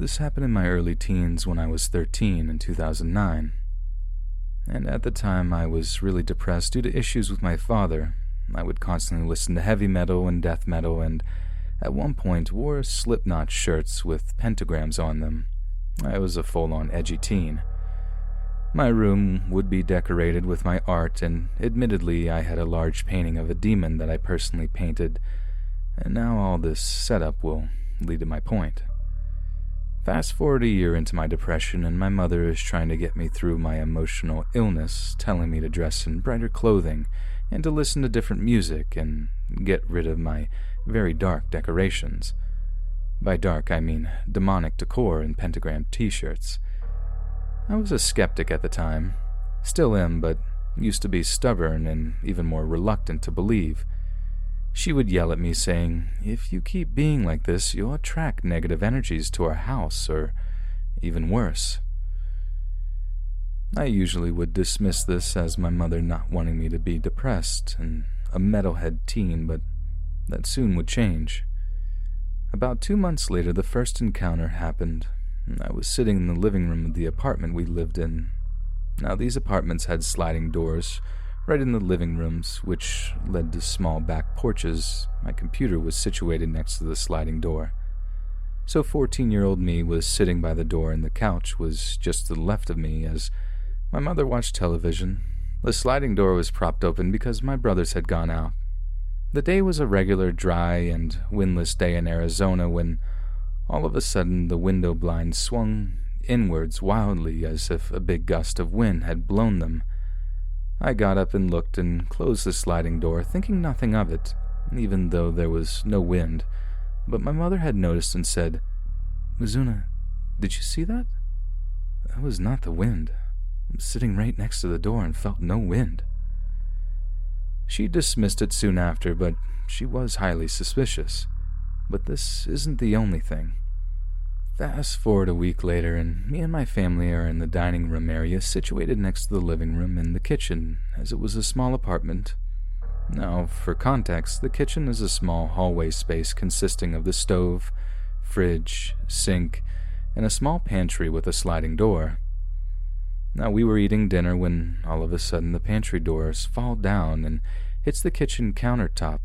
This happened in my early teens when I was 13 in 2009. And at the time, I was really depressed due to issues with my father. I would constantly listen to heavy metal and death metal, and at one point wore Slipknot shirts with pentagrams on them. I was a full-on edgy teen. My room would be decorated with my art, and admittedly I had a large painting of a demon that I personally painted, and now all this setup will lead to my point. Fast forward a year into my depression, and my mother is trying to get me through my emotional illness, telling me to dress in brighter clothing and to listen to different music and get rid of my very dark decorations. By dark, I mean demonic decor and pentagram t-shirts. I was a skeptic at the time, still am, but used to be stubborn and even more reluctant to believe. She would yell at me saying, "If you keep being like this, you'll attract negative energies to our house, or even worse." I usually would dismiss this as my mother not wanting me to be depressed and a metalhead teen, but that soon would change. About 2 months later, the first encounter happened. I was sitting in the living room of the apartment we lived in. Now, these apartments had sliding doors right in the living rooms, which led to small back porches. My computer was situated next to the sliding door. So 14-year-old me was sitting by the door, and the couch was just to the left of me as my mother watched television. The sliding door was propped open because my brothers had gone out. The day was a regular dry and windless day in Arizona when all of a sudden the window blinds swung inwards wildly as if a big gust of wind had blown them. I got up and looked and closed the sliding door, thinking nothing of it, even though there was no wind. But my mother had noticed and said, "Mizuna, did you see that? That was not the wind. I'm sitting right next to the door and felt no wind." She dismissed it soon after, but she was highly suspicious. But this isn't the only thing. Fast forward a week later, and me and my family are in the dining room area situated next to the living room and the kitchen, as it was a small apartment. Now, for context, the kitchen is a small hallway space consisting of the stove, fridge, sink, and a small pantry with a sliding door. Now, we were eating dinner when all of a sudden the pantry doors fall down and hits the kitchen countertop.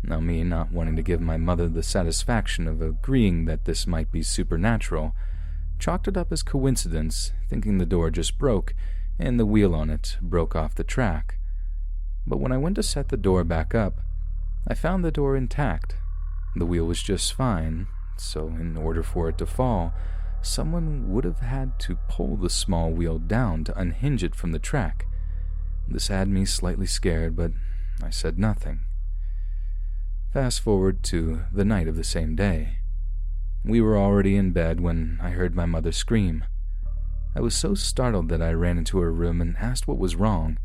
Now, me not wanting to give my mother the satisfaction of agreeing that this might be supernatural, chalked it up as coincidence, thinking the door just broke and the wheel on it broke off the track. But when I went to set the door back up, I found the door intact. The wheel was just fine, so in order for it to fall, someone would have had to pull the small wheel down to unhinge it from the track. This had me slightly scared, but I said nothing. Fast forward to the night of the same day. We were already in bed when I heard my mother scream. I was so startled that I ran into her room and asked what was wrong,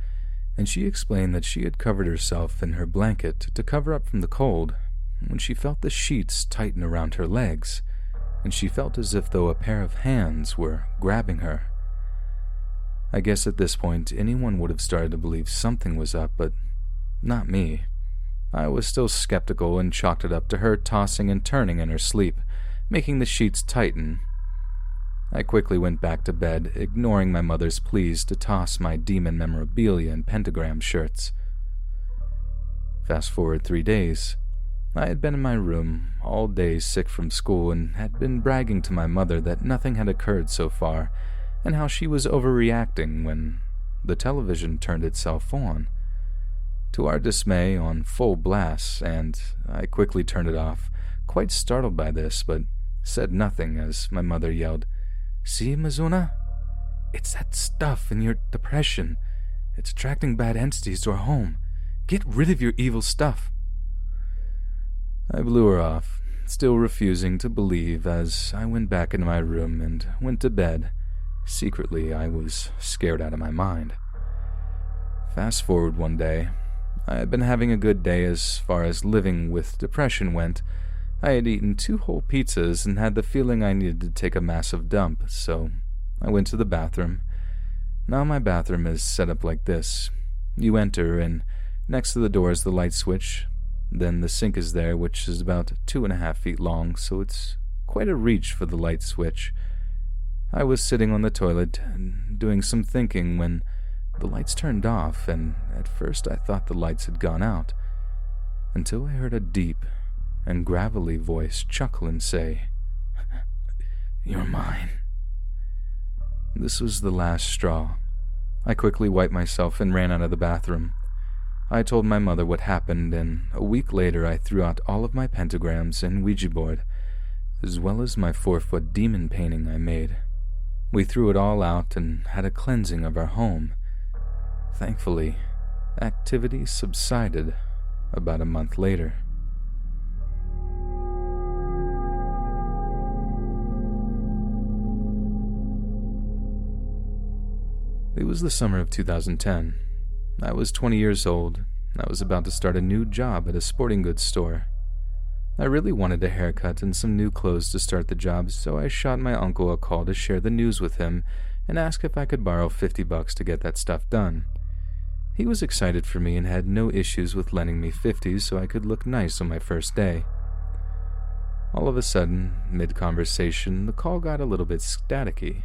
and she explained that she had covered herself in her blanket to cover up from the cold when she felt the sheets tighten around her legs, and she felt as if though a pair of hands were grabbing her. I guess at this point anyone would have started to believe something was up, but not me. I was still skeptical and chalked it up to her tossing and turning in her sleep, making the sheets tighten. I quickly went back to bed, ignoring my mother's pleas to toss my demon memorabilia and pentagram shirts. Fast forward 3 days. I had been in my room all day sick from school and had been bragging to my mother that nothing had occurred so far and how she was overreacting when the television turned itself on. To our dismay, on full blast, and I quickly turned it off, quite startled by this, but said nothing as my mother yelled, "See, Mizuna? It's that stuff in your depression. It's attracting bad entities to our home. Get rid of your evil stuff." I blew her off, still refusing to believe as I went back into my room and went to bed. Secretly, I was scared out of my mind. Fast forward one day. I had been having a good day as far as living with depression went. I had eaten 2 whole pizzas and had the feeling I needed to take a massive dump, so I went to the bathroom. Now my bathroom is set up like this. You enter, and next to the door is the light switch. Then the sink is there, which is about 2.5 feet long, so it's quite a reach for the light switch. I was sitting on the toilet, doing some thinking, when the lights turned off, and at first I thought the lights had gone out, until I heard a deep and gravelly voice chuckle and say, "You're mine." This was the last straw. I quickly wiped myself and ran out of the bathroom. I told my mother what happened, and a week later I threw out all of my pentagrams and Ouija board, as well as my 4-foot demon painting I made. We threw it all out and had a cleansing of our home. Thankfully, activity subsided about a month later. It was the summer of 2010. I was 20 years old. I was about to start a new job at a sporting goods store. I really wanted a haircut and some new clothes to start the job, so I shot my uncle a call to share the news with him and ask if I could borrow $50 to get that stuff done. He was excited for me and had no issues with lending me $50 so I could look nice on my first day. All of a sudden, mid-conversation, the call got a little bit staticky.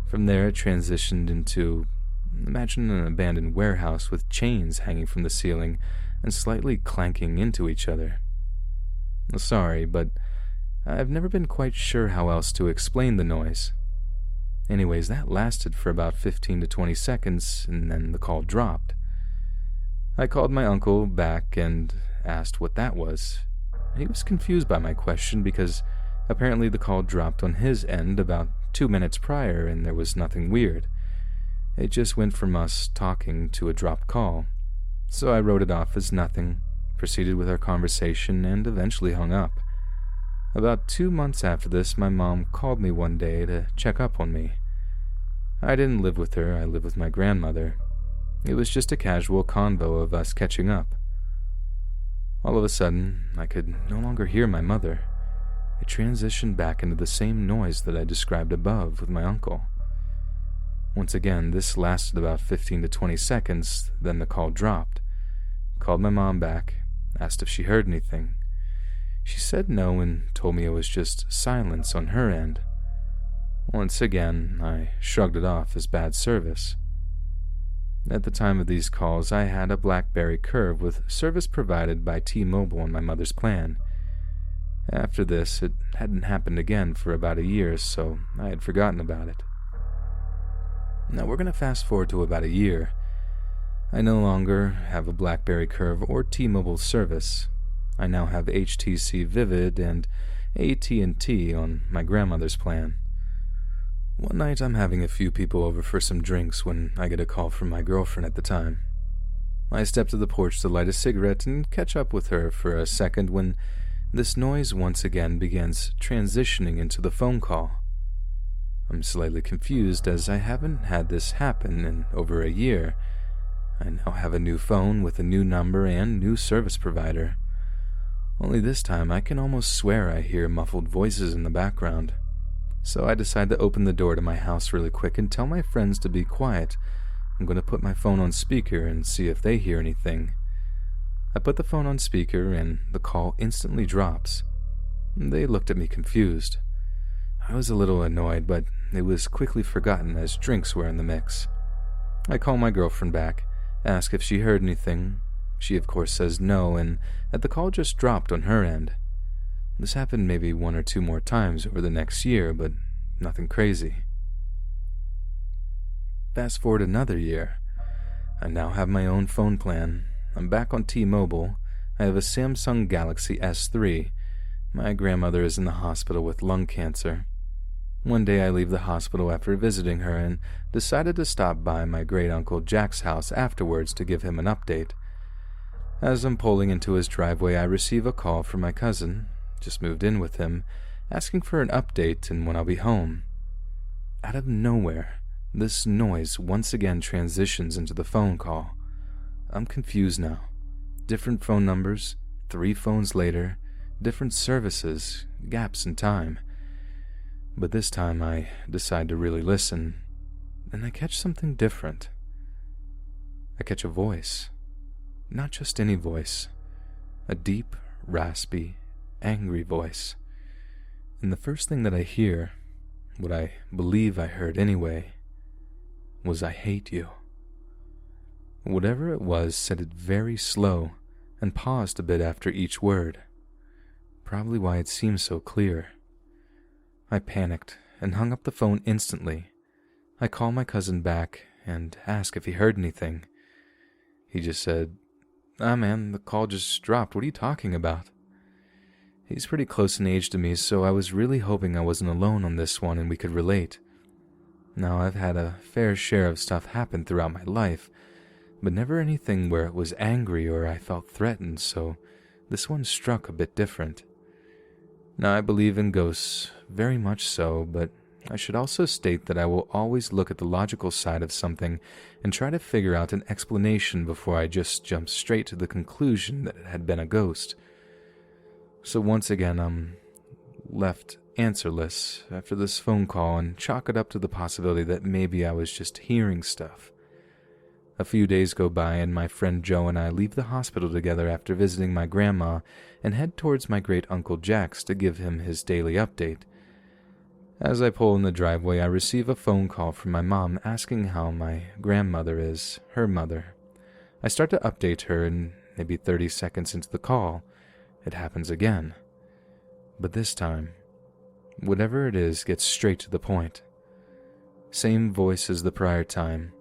From there, it transitioned into, imagine an abandoned warehouse with chains hanging from the ceiling and slightly clanking into each other. Sorry, but I've never been quite sure how else to explain the noise. Anyways, that lasted for about 15 to 20 seconds, and then the call dropped. I called my uncle back and asked what that was. He was confused by my question because apparently the call dropped on his end about 2 minutes prior and there was nothing weird. It just went from us talking to a dropped call. So I wrote it off as nothing, proceeded with our conversation, and eventually hung up. About 2 months after this, my mom called me one day to check up on me. I didn't live with her, I lived with my grandmother. It was just a casual convo of us catching up. All of a sudden, I could no longer hear my mother. It transitioned back into the same noise that I described above with my uncle. Once again, this lasted about 15 to 20 seconds, then the call dropped. Called my mom back, asked if she heard anything. She said no and told me it was just silence on her end. Once again, I shrugged it off as bad service. At the time of these calls, I had a BlackBerry Curve with service provided by T-Mobile on my mother's plan. After this, it hadn't happened again for about a year, so I had forgotten about it. Now we're going to fast forward to about a year. I no longer have a BlackBerry Curve or T-Mobile service. I now have HTC Vivid and AT&T on my grandmother's plan. One night I'm having a few people over for some drinks when I get a call from my girlfriend at the time. I step to the porch to light a cigarette and catch up with her for a second when this noise once again begins transitioning into the phone call. I'm slightly confused as I haven't had this happen in over a year. I now have a new phone with a new number and new service provider. Only this time I can almost swear I hear muffled voices in the background. So I decide to open the door to my house really quick and tell my friends to be quiet. I'm going to put my phone on speaker and see if they hear anything. I put the phone on speaker and the call instantly drops. They looked at me confused. I was a little annoyed, but it was quickly forgotten as drinks were in the mix. I call my girlfriend back, ask if she heard anything. She of course says no, and that the call just dropped on her end. This happened maybe 1 or 2 more times over the next year, but nothing crazy. Fast forward another year. I now have my own phone plan. I'm back on T-Mobile. I have a Samsung Galaxy S3. My grandmother is in the hospital with lung cancer. One day I leave the hospital after visiting her and decided to stop by my great-uncle Jack's house afterwards to give him an update. As I'm pulling into his driveway, I receive a call from my cousin, just moved in with him, asking for an update and when I'll be home. Out of nowhere, this noise once again transitions into the phone call. I'm confused now. Different phone numbers, 3 phones later, different services, gaps in time. But this time I decide to really listen, and I catch something different. I catch a voice. Not just any voice. A deep, raspy, angry voice. And the first thing that I hear, what I believe I heard anyway, was "I hate you." Whatever it was said it very slow and paused a bit after each word. Probably why it seemed so clear. I panicked and hung up the phone instantly. I called my cousin back and asked if he heard anything. He just said, "Ah man, the call just dropped. What are you talking about?" He's pretty close in age to me, so I was really hoping I wasn't alone on this one and we could relate. Now, I've had a fair share of stuff happen throughout my life, but never anything where it was angry or I felt threatened, so this one struck a bit different. Now, I believe in ghosts, very much so, but I should also state that I will always look at the logical side of something and try to figure out an explanation before I just jump straight to the conclusion that it had been a ghost. So once again, I'm left answerless after this phone call and chalk it up to the possibility that maybe I was just hearing stuff. A few days go by and my friend Joe and I leave the hospital together after visiting my grandma and head towards my great-uncle Jack's to give him his daily update. As I pull in the driveway, I receive a phone call from my mom asking how my grandmother is, her mother. I start to update her and maybe 30 seconds into the call, it happens again. But this time, whatever it is gets straight to the point. Same voice as the prior time,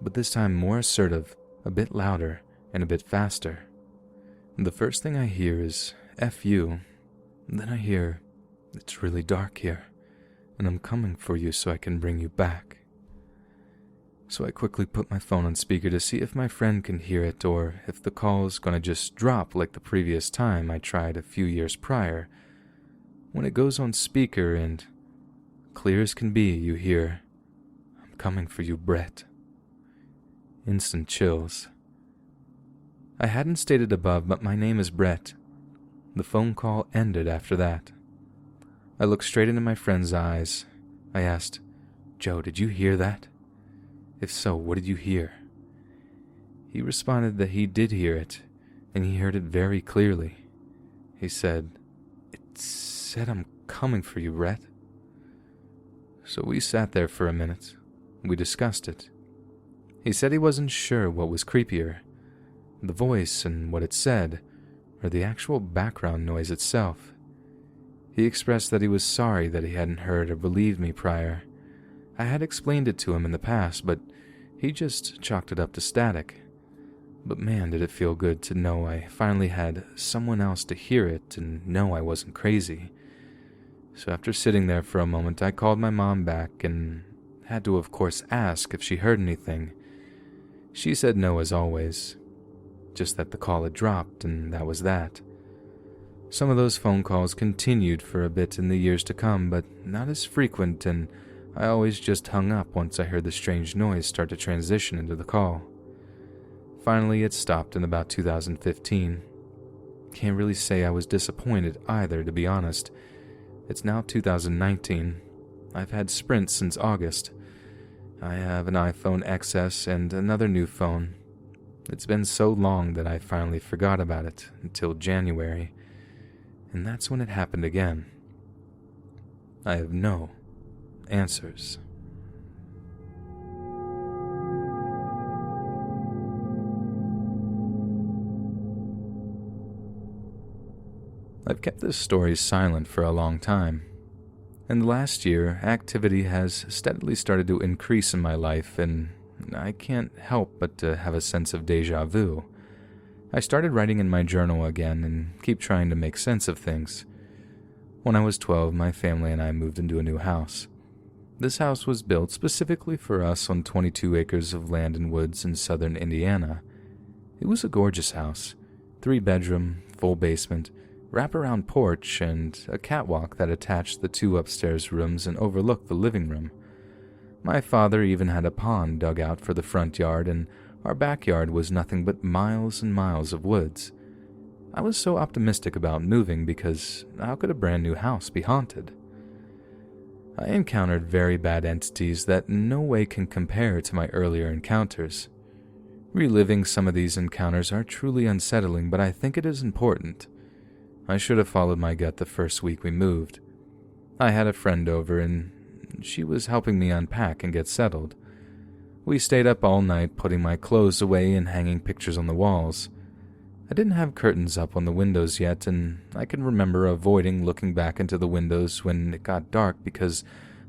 but this time more assertive, a bit louder, and a bit faster. The first thing I hear is, "F you." Then I hear, "It's really dark here, and I'm coming for you so I can bring you back." So I quickly put my phone on speaker to see if my friend can hear it or if the call is going to just drop like the previous time I tried a few years prior. When it goes on speaker and, clear as can be, you hear, "I'm coming for you, Brett." Instant chills. I hadn't stated above, but my name is Brett. The phone call ended after that. I looked straight into my friend's eyes. I asked, "Joe, did you hear that? If so, what did you hear?" He responded that he did hear it, and he heard it very clearly. He said, "It said I'm coming for you, Brett." So we sat there for a minute. We discussed it. He said he wasn't sure what was creepier, the voice and what it said, or the actual background noise itself. He expressed that he was sorry that he hadn't heard or believed me prior. I had explained it to him in the past, but he just chalked it up to static. But man, did it feel good to know I finally had someone else to hear it and know I wasn't crazy. So after sitting there for a moment, I called my mom back and had to, of course, ask if she heard anything. She said no as always, just that the call had dropped and that was that. Some of those phone calls continued for a bit in the years to come, but not as frequent, and I always just hung up once I heard the strange noise start to transition into the call. Finally, it stopped in about 2015. Can't really say I was disappointed either, to be honest. It's now 2019. I've had Sprint since August. I have an iPhone XS and another new phone. It's been so long that I finally forgot about it until January. And that's when it happened again. I have no answers. I've kept this story silent for a long time. In the last year, activity has steadily started to increase in my life, and I can't help but to have a sense of déjà vu. I started writing in my journal again and keep trying to make sense of things. When I was 12, my family and I moved into a new house. This house was built specifically for us on 22 acres of land and woods in southern Indiana. It was a gorgeous house, 3-bedroom, full basement, wraparound porch, and a catwalk that attached the 2 upstairs rooms and overlooked the living room. My father even had a pond dug out for the front yard, and our backyard was nothing but miles and miles of woods. I was so optimistic about moving because how could a brand new house be haunted? I encountered very bad entities that in no way can compare to my earlier encounters. Reliving some of these encounters are truly unsettling, but I think it is important. I should have followed my gut the first week we moved. I had a friend over and she was helping me unpack and get settled. We stayed up all night putting my clothes away and hanging pictures on the walls. I didn't have curtains up on the windows yet, and I can remember avoiding looking back into the windows when it got dark because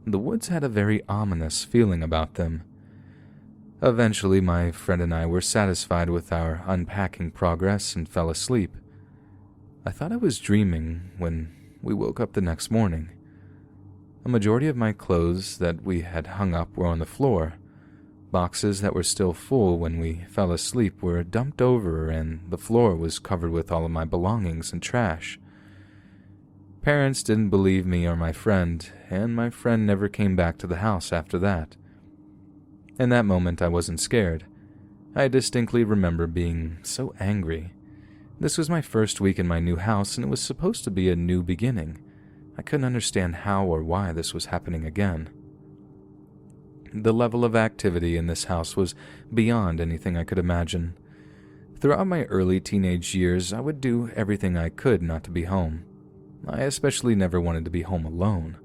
the woods had a very ominous feeling about them. Eventually, my friend and I were satisfied with our unpacking progress and fell asleep. I thought I was dreaming when we woke up the next morning. A majority of my clothes that we had hung up were on the floor. Boxes that were still full when we fell asleep were dumped over, and the floor was covered with all of my belongings and trash. Parents didn't believe me or my friend, and my friend never came back to the house after that. In that moment, I wasn't scared. I distinctly remember being so angry. This was my first week in my new house, and it was supposed to be a new beginning. I couldn't understand how or why this was happening again. The level of activity in this house was beyond anything I could imagine. Throughout my early teenage years, I would do everything I could not to be home. I especially never wanted to be home alone.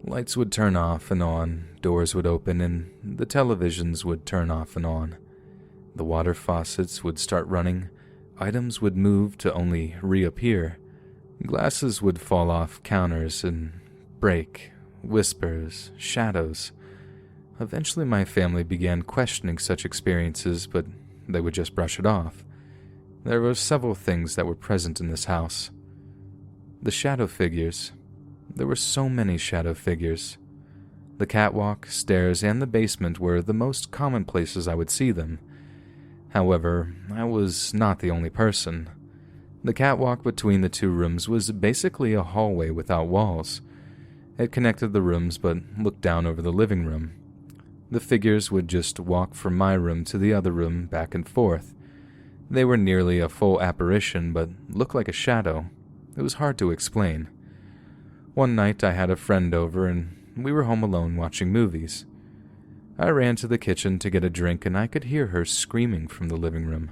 Lights would turn off and on, doors would open, and the televisions would turn off and on. The water faucets would start running, items would move to only reappear, glasses would fall off counters and break, whispers, shadows. Eventually my family began questioning such experiences, but they would just brush it off. There were several things that were present in this house. The shadow figures. There were so many shadow figures. The catwalk, stairs, and the basement were the most common places I would see them. However, I was not the only person. The catwalk between the two rooms was basically a hallway without walls. It connected the rooms but looked down over the living room. The figures would just walk from my room to the other room back and forth. They were nearly a full apparition but looked like a shadow. It was hard to explain. One night I had a friend over and we were home alone watching movies. I ran to the kitchen to get a drink and I could hear her screaming from the living room.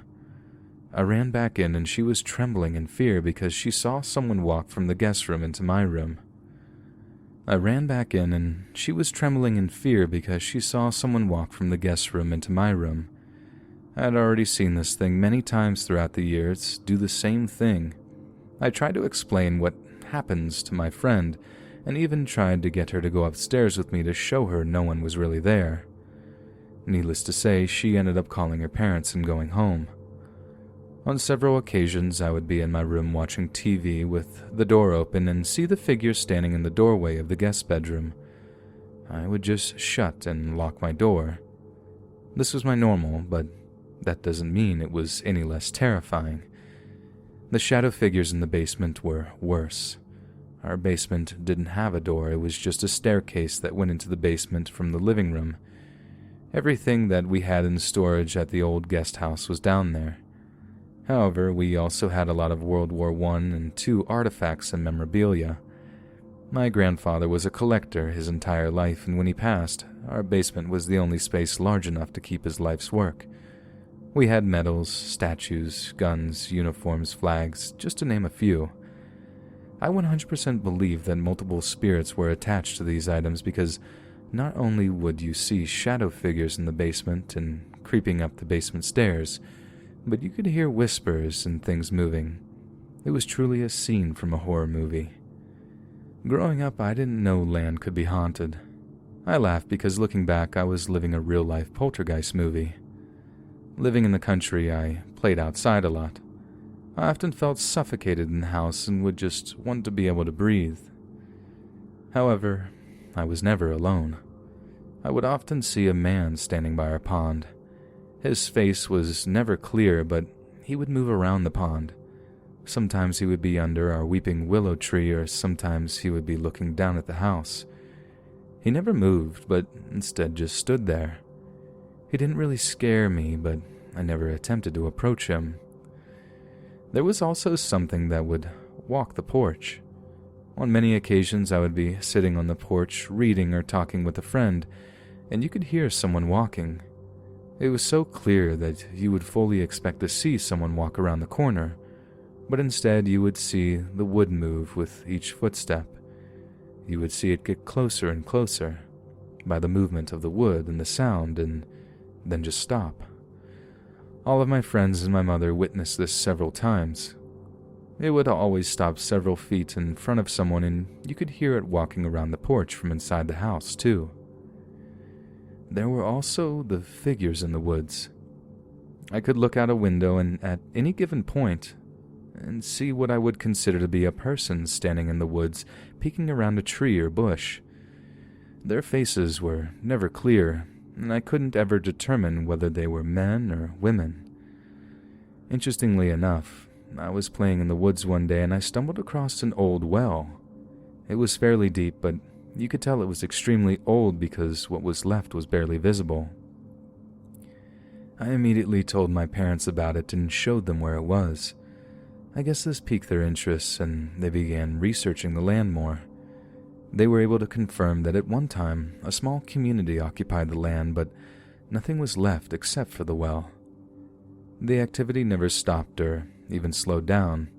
I ran back in and she was trembling in fear because she saw someone walk from the guest room into my room. I ran back in and she was trembling in fear because she saw someone walk from the guest room into my room. I had already seen this thing many times throughout the years do the same thing. I tried to explain what happens to my friend and even tried to get her to go upstairs with me to show her no one was really there. Needless to say, she ended up calling her parents and going home. On several occasions, I would be in my room watching TV with the door open and see the figure standing in the doorway of the guest bedroom. I would just shut and lock my door. This was my normal, but that doesn't mean it was any less terrifying. The shadow figures in the basement were worse. Our basement didn't have a door, it was just a staircase that went into the basement from the living room. Everything that we had in storage at the old guest house was down there. However, we also had a lot of World War I and II artifacts and memorabilia. My grandfather was a collector his entire life, and when he passed, our basement was the only space large enough to keep his life's work. We had medals, statues, guns, uniforms, flags, just to name a few. I 100% believe that multiple spirits were attached to these items because not only would you see shadow figures in the basement and creeping up the basement stairs, but you could hear whispers and things moving. It was truly a scene from a horror movie. Growing up, I didn't know land could be haunted. I laughed because looking back, I was living a real-life poltergeist movie. Living in the country, I played outside a lot. I often felt suffocated in the house and would just want to be able to breathe. However, I was never alone. I would often see a man standing by our pond. His face was never clear, but he would move around the pond. Sometimes he would be under our weeping willow tree, or sometimes he would be looking down at the house. He never moved, but instead just stood there. He didn't really scare me, but I never attempted to approach him. There was also something that would walk the porch. On many occasions, I would be sitting on the porch, reading or talking with a friend, and you could hear someone walking. It was so clear that you would fully expect to see someone walk around the corner, but instead you would see the wood move with each footstep. you would see it get closer and closer by the movement of the wood and the sound, and then just stop. All of my friends and my mother witnessed this several times. It would always stop several feet in front of someone, and you could hear it walking around the porch from inside the house, too. There were also the figures in the woods. I could look out a window and at any given point and see what I would consider to be a person standing in the woods, peeking around a tree or bush. Their faces were never clear, and I couldn't ever determine whether they were men or women. Interestingly enough, I was playing in the woods one day and I stumbled across an old well. It was fairly deep, but you could tell it was extremely old because what was left was barely visible. I immediately told my parents about it and showed them where it was. I guess this piqued their interest, and they began researching the land more. They were able to confirm that at one time a small community occupied the land, but nothing was left except for the well. The activity never stopped or even slowed down.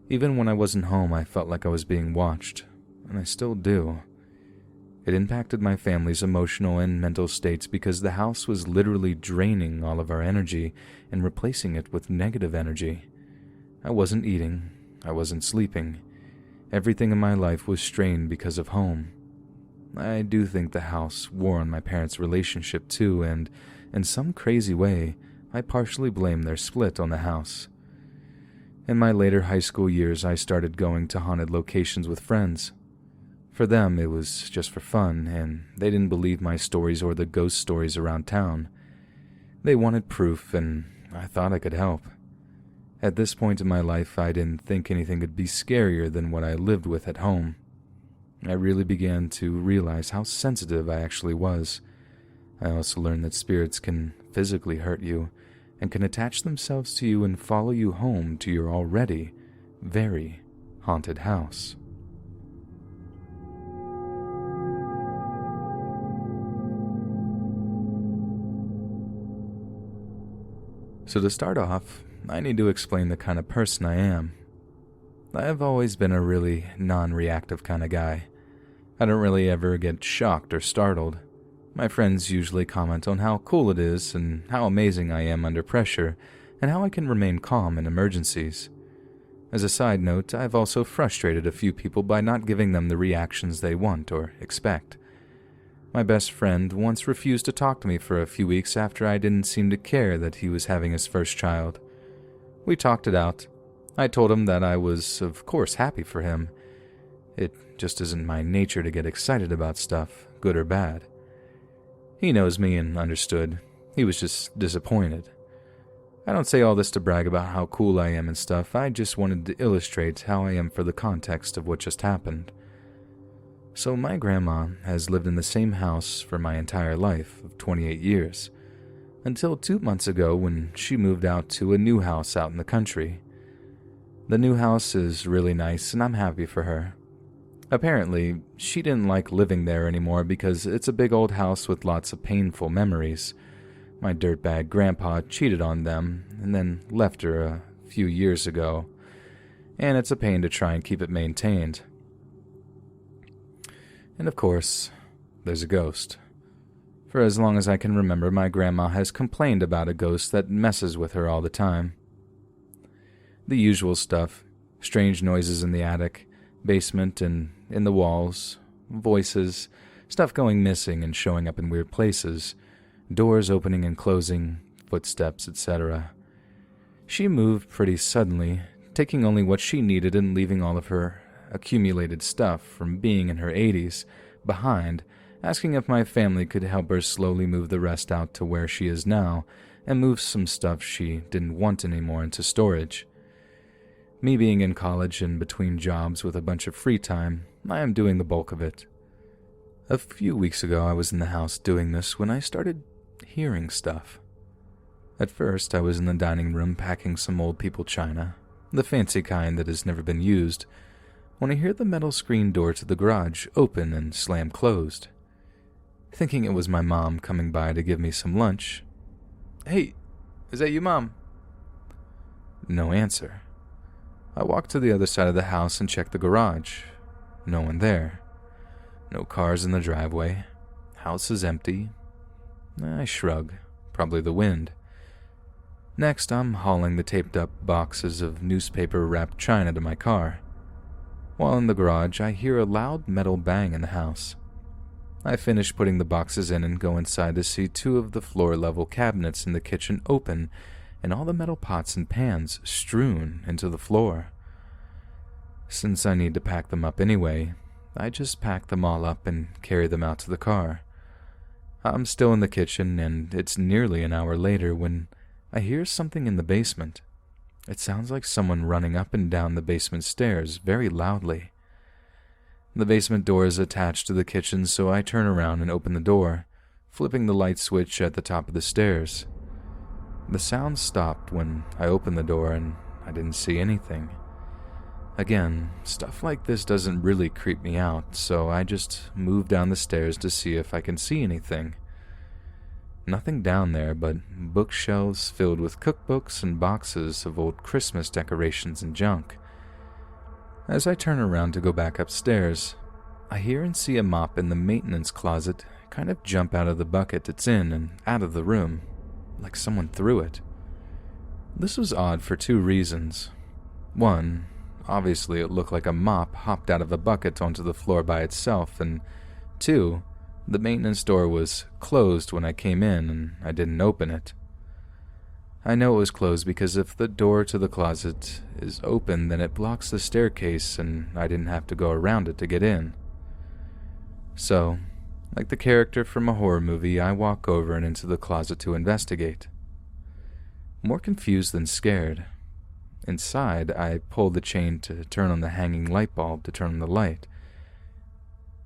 Even when I wasn't home, I felt like I was being watched, and I still do. It impacted my family's emotional and mental states because the house was literally draining all of our energy and replacing it with negative energy. I wasn't eating, I wasn't sleeping. Everything in my life was strained because of home. I do think the house wore on my parents' relationship too, and in some crazy way, I partially blame their split on the house. In my later high school years, I started going to haunted locations with friends. For them, it was just for fun, and they didn't believe my stories or the ghost stories around town. They wanted proof, and I thought I could help. At this point in my life, I didn't think anything could be scarier than what I lived with at home. I really began to realize how sensitive I actually was. I also learned that spirits can physically hurt you and can attach themselves to you and follow you home to your already very haunted house. So to start off, I need to explain the kind of person I am. I have always been a really non-reactive kind of guy. I don't really ever get shocked or startled. My friends usually comment on how cool it is and how amazing I am under pressure and how I can remain calm in emergencies. As a side note, I've also frustrated a few people by not giving them the reactions they want or expect. My best friend once refused to talk to me for a few weeks after I didn't seem to care that he was having his first child. We talked it out. I told him that I was, of course, happy for him. It just isn't my nature to get excited about stuff, good or bad. He knows me and understood. He was just disappointed. I don't say all this to brag about how cool I am and stuff. I just wanted to illustrate how I am for the context of what just happened. So my grandma has lived in the same house for my entire life of 28 years. Until 2 months ago when she moved out to a new house out in the country. The new house is really nice and I'm happy for her. Apparently, she didn't like living there anymore because it's a big old house with lots of painful memories. My dirtbag grandpa cheated on them and then left her a few years ago, and it's a pain to try and keep it maintained. And of course, there's a ghost. For as long as I can remember, my grandma has complained about a ghost that messes with her all the time. The usual stuff, strange noises in the attic, basement and in the walls, voices, stuff going missing and showing up in weird places, doors opening and closing, footsteps, etc. She moved pretty suddenly, taking only what she needed and leaving all of her accumulated stuff from being in her 80s behind, asking if my family could help her slowly move the rest out to where she is now and move some stuff she didn't want anymore into storage. Me being in college and between jobs with a bunch of free time, I am doing the bulk of it. A few weeks ago I was in the house doing this when I started hearing stuff. At first I was in the dining room packing some old people china, the fancy kind that has never been used, when I hear the metal screen door to the garage open and slam closed. Thinking it was my mom coming by to give me some lunch. "Hey, is that you, Mom?" No answer. I walked to the other side of the house and checked the garage. No one there. No cars in the driveway. House is empty. I shrug. Probably the wind. Next, I'm hauling the taped-up boxes of newspaper-wrapped china to my car. While in the garage, I hear a loud metal bang in the house. I finish putting the boxes in and go inside to see two of the floor-level cabinets in the kitchen open and all the metal pots and pans strewn into the floor. Since I need to pack them up anyway, I just pack them all up and carry them out to the car. I'm still in the kitchen, and it's nearly an hour later when I hear something in the basement. It sounds like someone running up and down the basement stairs very loudly. The basement door is attached to the kitchen, so I turn around and open the door, flipping the light switch at the top of the stairs. The sound stopped when I opened the door, and I didn't see anything. Again, stuff like this doesn't really creep me out, so I just move down the stairs to see if I can see anything. Nothing down there but bookshelves filled with cookbooks and boxes of old Christmas decorations and junk. As I turn around to go back upstairs, I hear and see a mop in the maintenance closet kind of jump out of the bucket it's in and out of the room, like someone threw it. This was odd for two reasons. One, obviously it looked like a mop hopped out of a bucket onto the floor by itself, and two, the maintenance door was closed when I came in and I didn't open it. I know it was closed because if the door to the closet is open, then it blocks the staircase and I didn't have to go around it to get in. So, like the character from a horror movie, I walk over and into the closet to investigate. More confused than scared. Inside, I pull the chain to turn on the hanging light bulb to turn on the light.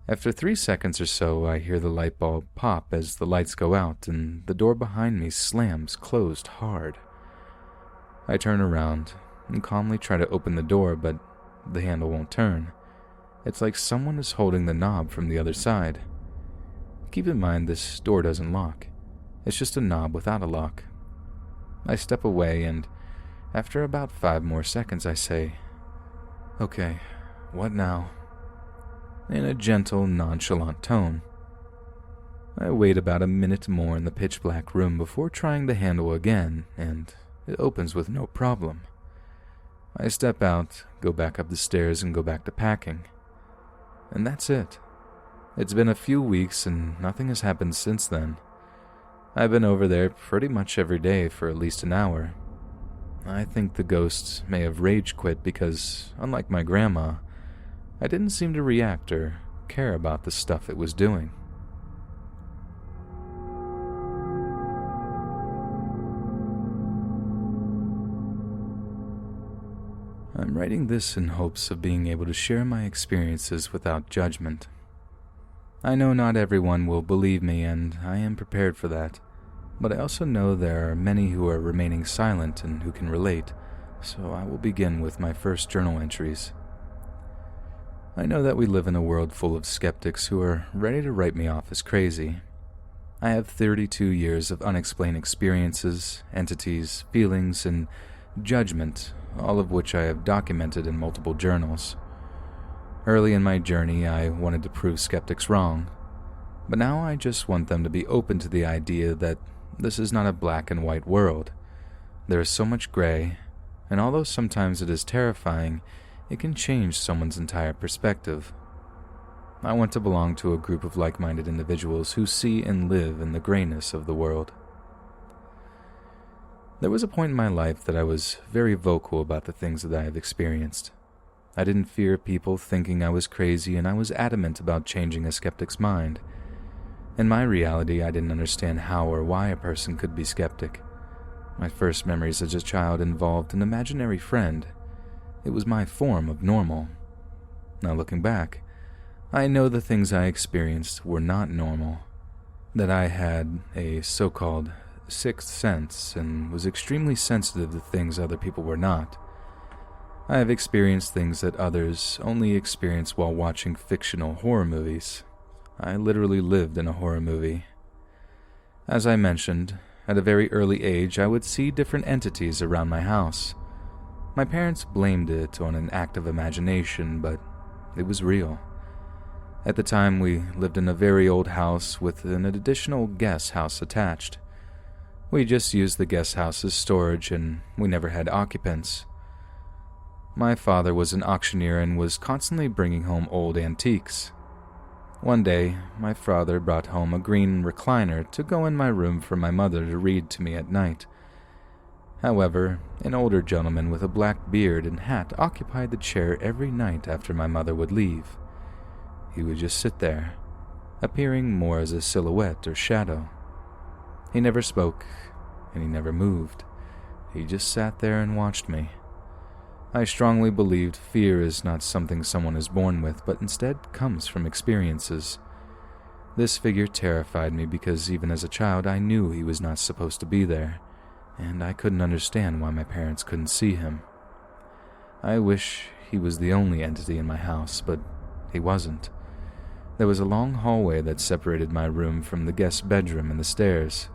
After 3 seconds or so, I hear the light bulb pop as the lights go out and the door behind me slams closed hard. I turn around and calmly try to open the door, but the handle won't turn. It's like someone is holding the knob from the other side. Keep in mind this door doesn't lock. It's just a knob without a lock. I step away and after about 5 more seconds I say, "Okay, what now?" in a gentle, nonchalant tone. I wait about a minute more in the pitch-black room before trying the handle again, and it opens with no problem. I step out, go back up the stairs, and go back to packing. And that's it. It's been a few weeks, and nothing has happened since then. I've been over there pretty much every day for at least an hour. I think the ghosts may have rage quit because, unlike my grandma, I didn't seem to react or care about the stuff it was doing. I'm writing this in hopes of being able to share my experiences without judgment. I know not everyone will believe me, and I am prepared for that, but I also know there are many who are remaining silent and who can relate, so I will begin with my first journal entries. I know that we live in a world full of skeptics who are ready to write me off as crazy. I have 32 years of unexplained experiences, entities, feelings, and judgment, all of which I have documented in multiple journals. Early in my journey, I wanted to prove skeptics wrong, but now I just want them to be open to the idea that this is not a black and white world. There is so much gray, and although sometimes it is terrifying, it can change someone's entire perspective. I want to belong to a group of like-minded individuals who see and live in the grayness of the world. There was a point in my life that I was very vocal about the things that I have experienced. I didn't fear people thinking I was crazy, and I was adamant about changing a skeptic's mind. In my reality, I didn't understand how or why a person could be skeptic. My first memories as a child involved an imaginary friend. It was my form of normal. Now looking back, I know the things I experienced were not normal, that I had a so-called sixth sense and was extremely sensitive to things other people were not. I have experienced things that others only experience while watching fictional horror movies. I literally lived in a horror movie. As I mentioned, at a very early age I would see different entities around my house. My parents blamed it on an act of imagination, but it was real. At the time, we lived in a very old house with an additional guest house attached. We just used the guest house as storage, and we never had occupants. My father was an auctioneer and was constantly bringing home old antiques. One day, my father brought home a green recliner to go in my room for my mother to read to me at night. However, an older gentleman with a black beard and hat occupied the chair every night after my mother would leave. He would just sit there, appearing more as a silhouette or shadow. He never spoke, and he never moved. He just sat there and watched me. I strongly believed fear is not something someone is born with, but instead comes from experiences. This figure terrified me because even as a child I knew he was not supposed to be there, and I couldn't understand why my parents couldn't see him. I wish he was the only entity in my house, but he wasn't. There was a long hallway that separated my room from the guest bedroom and the stairs.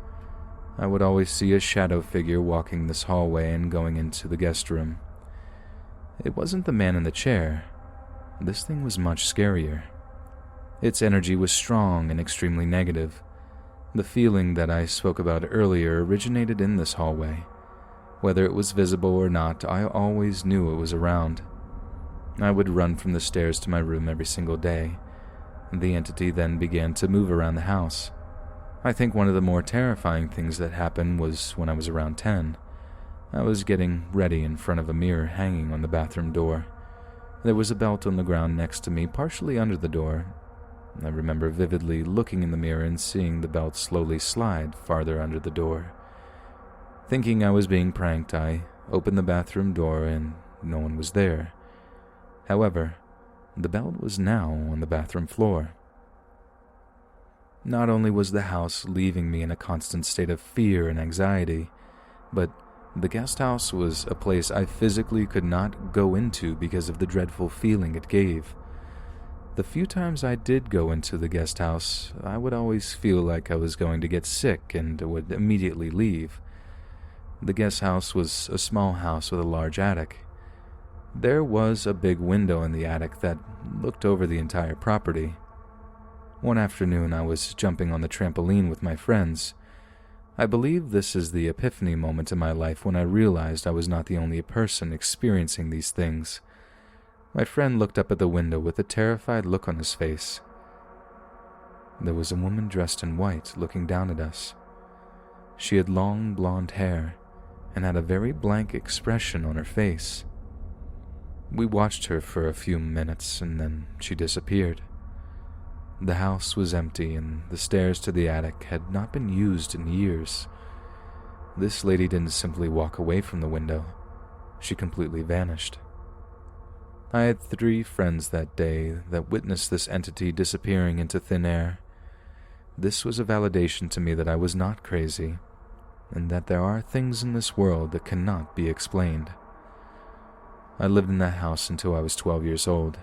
I would always see a shadow figure walking this hallway and going into the guest room. It wasn't the man in the chair. This thing was much scarier. Its energy was strong and extremely negative. The feeling that I spoke about earlier originated in this hallway. Whether it was visible or not, I always knew it was around. I would run from the stairs to my room every single day. The entity then began to move around the house. I think one of the more terrifying things that happened was when I was around 10. I was getting ready in front of a mirror hanging on the bathroom door. There was a belt on the ground next to me, partially under the door. I remember vividly looking in the mirror and seeing the belt slowly slide farther under the door. Thinking I was being pranked, I opened the bathroom door and no one was there. However, the belt was now on the bathroom floor. Not only was the house leaving me in a constant state of fear and anxiety, but the guest house was a place I physically could not go into because of the dreadful feeling it gave. The few times I did go into the guest house, I would always feel like I was going to get sick and would immediately leave. The guest house was a small house with a large attic. There was a big window in the attic that looked over the entire property. One afternoon, I was jumping on the trampoline with my friends. I believe this is the epiphany moment in my life when I realized I was not the only person experiencing these things. My friend looked up at the window with a terrified look on his face. There was a woman dressed in white looking down at us. She had long blonde hair and had a very blank expression on her face. We watched her for a few minutes and then she disappeared. The house was empty and the stairs to the attic had not been used in years. This lady didn't simply walk away from the window. She completely vanished. I had 3 friends that day that witnessed this entity disappearing into thin air. This was a validation to me that I was not crazy, and that there are things in this world that cannot be explained. I lived in that house until I was 12 years old.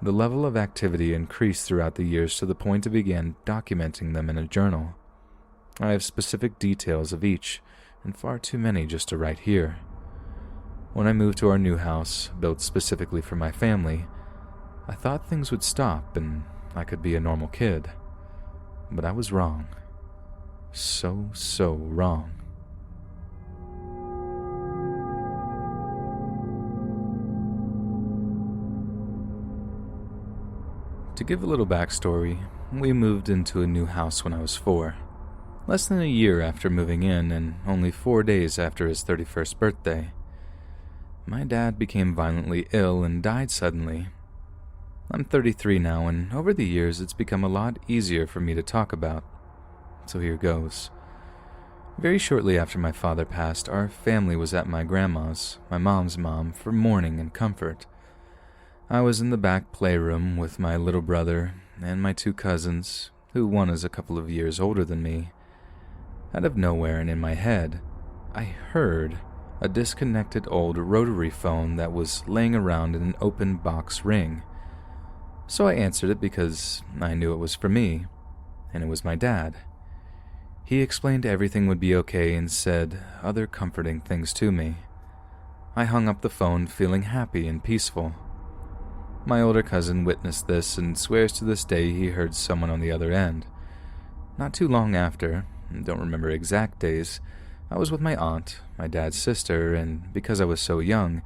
The level of activity increased throughout the years to the point I began documenting them in a journal. I have specific details of each, and far too many just to write here. When I moved to our new house, built specifically for my family, I thought things would stop and I could be a normal kid. But I was wrong. So wrong. To give a little backstory, we moved into a new house when I was 4. Less than a year after moving in and only 4 days after his 31st birthday. My dad became violently ill and died suddenly. I'm 33 now, and over the years it's become a lot easier for me to talk about. So here goes. Very shortly after my father passed, our family was at my grandma's, my mom's mom, for mourning and comfort. I was in the back playroom with my little brother and my 2 cousins, who one is a couple of years older than me. Out of nowhere and in my head, I heard a disconnected old rotary phone that was laying around in an open box ring. So I answered it because I knew it was for me, and it was my dad. He explained everything would be okay and said other comforting things to me. I hung up the phone feeling happy and peaceful. My older cousin witnessed this and swears to this day he heard someone on the other end. Not too long after, don't remember exact days, I was with my aunt, my dad's sister, and because I was so young,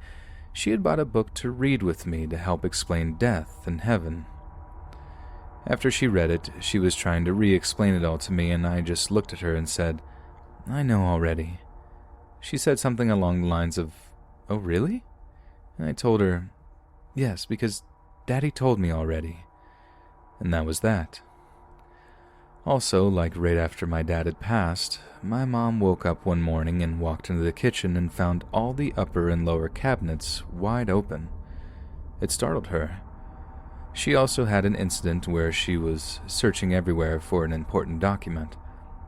she had bought a book to read with me to help explain death and heaven. After she read it, she was trying to re-explain it all to me, and I just looked at her and said, "I know already." She said something along the lines of, "Oh, really?" And I told her, "Yes, because Daddy told me already." And that was that. Also, like right after my dad had passed, my mom woke up one morning and walked into the kitchen and found all the upper and lower cabinets wide open. It startled her. She also had an incident where she was searching everywhere for an important document,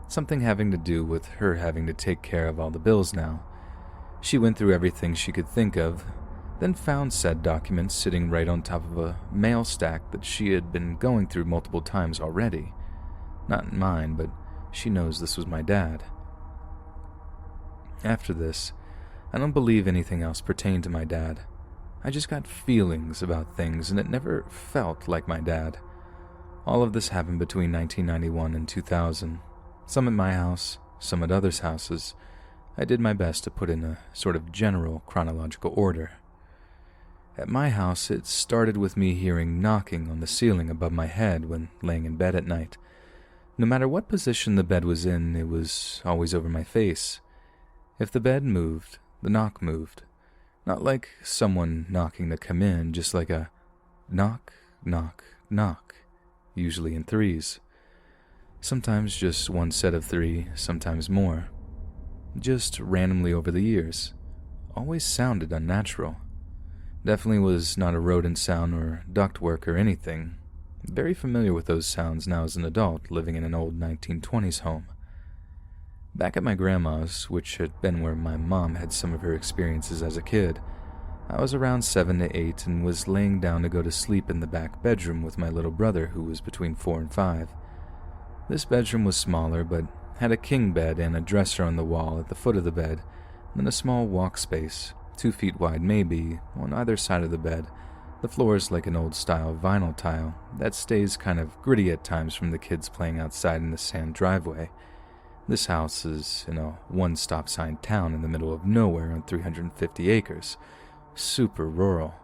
something having to do with her having to take care of all the bills now. She went through everything she could think of, then found said documents sitting right on top of a mail stack that she had been going through multiple times already. Not mine, but she knows this was my dad. After this, I don't believe anything else pertained to my dad. I just got feelings about things, and it never felt like my dad. All of this happened between 1991 and 2000. Some at my house, some at others' houses. I did my best to put in a sort of general chronological order. At my house, it started with me hearing knocking on the ceiling above my head when laying in bed at night. No matter what position the bed was in, it was always over my face. If the bed moved, the knock moved. Not like someone knocking to come in, just like a knock, knock, knock, usually in threes. Sometimes just one set of three, sometimes more. Just randomly over the years. Always sounded unnatural. Definitely was not a rodent sound or ductwork or anything. Very familiar with those sounds now as an adult living in an old 1920s home. Back at my grandma's, which had been where my mom had some of her experiences as a kid, I was around 7 to 8 and was laying down to go to sleep in the back bedroom with my little brother who was between 4 and 5. This bedroom was smaller but had a king bed and a dresser on the wall at the foot of the bed, and then a small walk space, 2 feet wide maybe, on either side of the bed. The floor is like an old-style vinyl tile that stays kind of gritty at times from the kids playing outside in the sand driveway. This house is in a one-stop-sign town in the middle of nowhere on 350 acres. Super rural.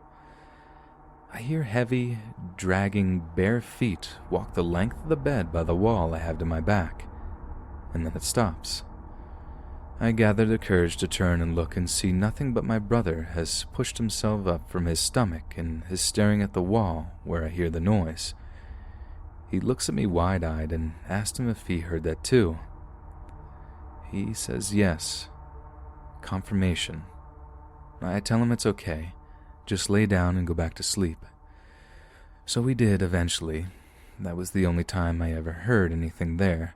I hear heavy, dragging, bare feet walk the length of the bed by the wall I have to my back, and then it stops. I gather the courage to turn and look and see nothing but my brother has pushed himself up from his stomach and is staring at the wall where I hear the noise. He looks at me wide-eyed and asked him if he heard that too. He says yes. Confirmation. I tell him it's okay. Just lay down and go back to sleep. So we did eventually. That was the only time I ever heard anything there.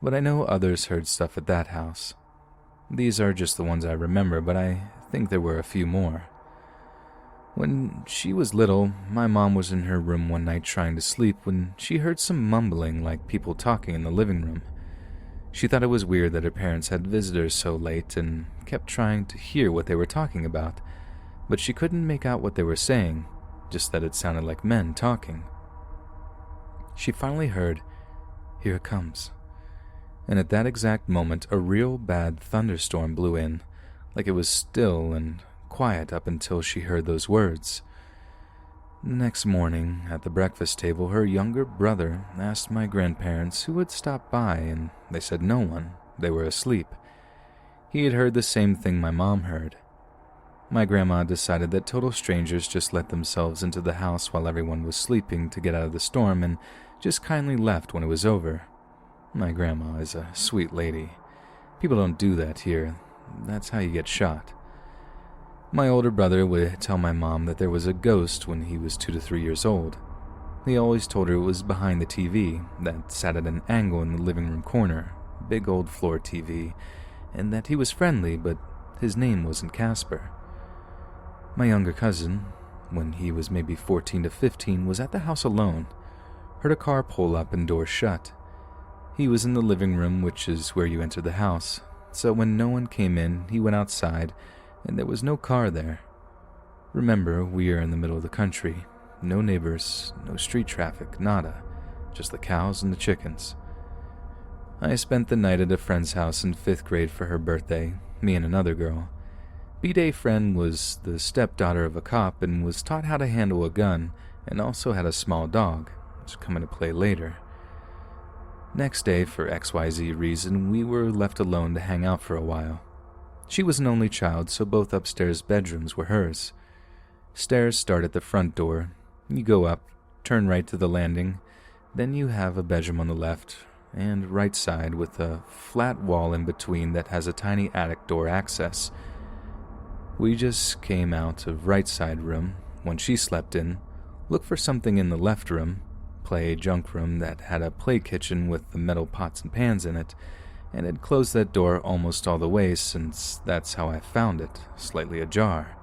But I know others heard stuff at that house. These are just the ones I remember, but I think there were a few more. When she was little, my mom was in her room one night trying to sleep when she heard some mumbling like people talking in the living room. She thought it was weird that her parents had visitors so late and kept trying to hear what they were talking about, but she couldn't make out what they were saying, just that it sounded like men talking. She finally heard, "Here it comes." And at that exact moment, a real bad thunderstorm blew in, like it was still and quiet up until she heard those words. The next morning, at the breakfast table, her younger brother asked my grandparents who had stopped by, and they said no one. They were asleep. He had heard the same thing my mom heard. My grandma decided that total strangers just let themselves into the house while everyone was sleeping to get out of the storm and just kindly left when it was over. My grandma is a sweet lady. People don't do that here. That's how you get shot. My older brother would tell my mom that there was a ghost when he was 2 to 3 years old. He always told her it was behind the TV that sat at an angle in the living room corner, big old floor TV, and that he was friendly, but his name wasn't Casper. My younger cousin, when he was maybe 14 to 15, was at the house alone, heard a car pull up and doors shut. He was in the living room, which is where you enter the house, so when no one came in, he went outside, and there was no car there. Remember, we are in the middle of the country. No neighbors, no street traffic, nada. Just the cows and the chickens. I spent the night at a friend's house in 5th grade for her birthday, me and another girl. B-Day friend was the stepdaughter of a cop and was taught how to handle a gun and also had a small dog, which would come into play later. Next day, for XYZ reason, we were left alone to hang out for a while. She was an only child, so both upstairs bedrooms were hers. Stairs start at the front door. You go up, turn right to the landing, then you have a bedroom on the left and right side with a flat wall in between that has a tiny attic door access. We just came out of right side room when she slept in, looked for something in the left room, play junk room that had a play kitchen with the metal pots and pans in it, and had closed that door almost all the way since that's how I found it, slightly ajar.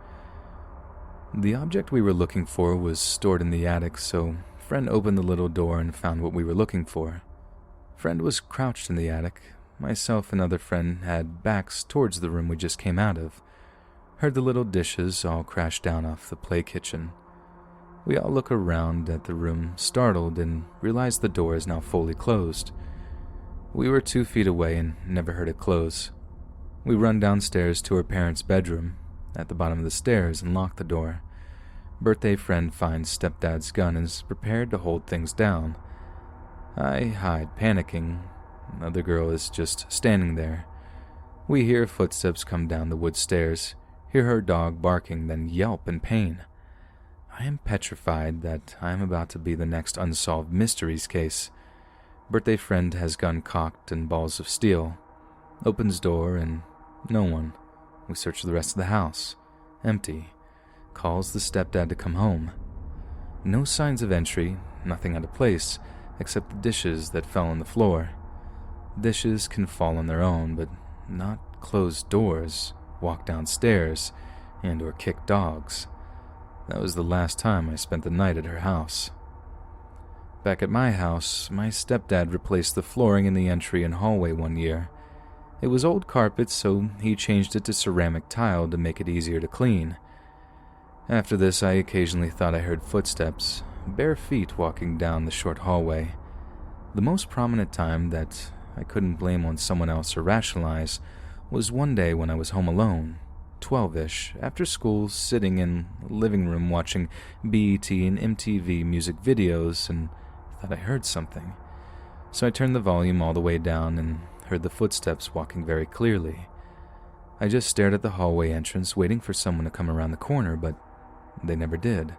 The object we were looking for was stored in the attic, so friend opened the little door and found what we were looking for. Friend was crouched in the attic. Myself and other friend had backs towards the room we just came out of. Heard the little dishes all crash down off the play kitchen. We all look around at the room, startled, and realize the door is now fully closed. We were 2 feet away and never heard it close. We run downstairs to her parents' bedroom, at the bottom of the stairs, and lock the door. Birthday friend finds stepdad's gun and is prepared to hold things down. I hide, panicking. Another girl is just standing there. We hear footsteps come down the wood stairs, hear her dog barking, then yelp in pain. I am petrified that I am about to be the next unsolved mysteries case. Birthday friend has gun cocked and balls of steel. Opens door and no one. We search the rest of the house. Empty. Calls the stepdad to come home. No signs of entry, nothing out of place, except the dishes that fell on the floor. Dishes can fall on their own, but not close doors, walk downstairs, and or kick dogs. That was the last time I spent the night at her house. Back at my house, my stepdad replaced the flooring in the entry and hallway one year. It was old carpet, so he changed it to ceramic tile to make it easier to clean. After this, I occasionally thought I heard footsteps, bare feet walking down the short hallway. The most prominent time that I couldn't blame on someone else or rationalize was one day when I was home alone, 12-ish, after school, sitting in the living room watching BET and MTV music videos, and thought I heard something. So I turned the volume all the way down and heard the footsteps walking very clearly. I just stared at the hallway entrance, waiting for someone to come around the corner, but they never did.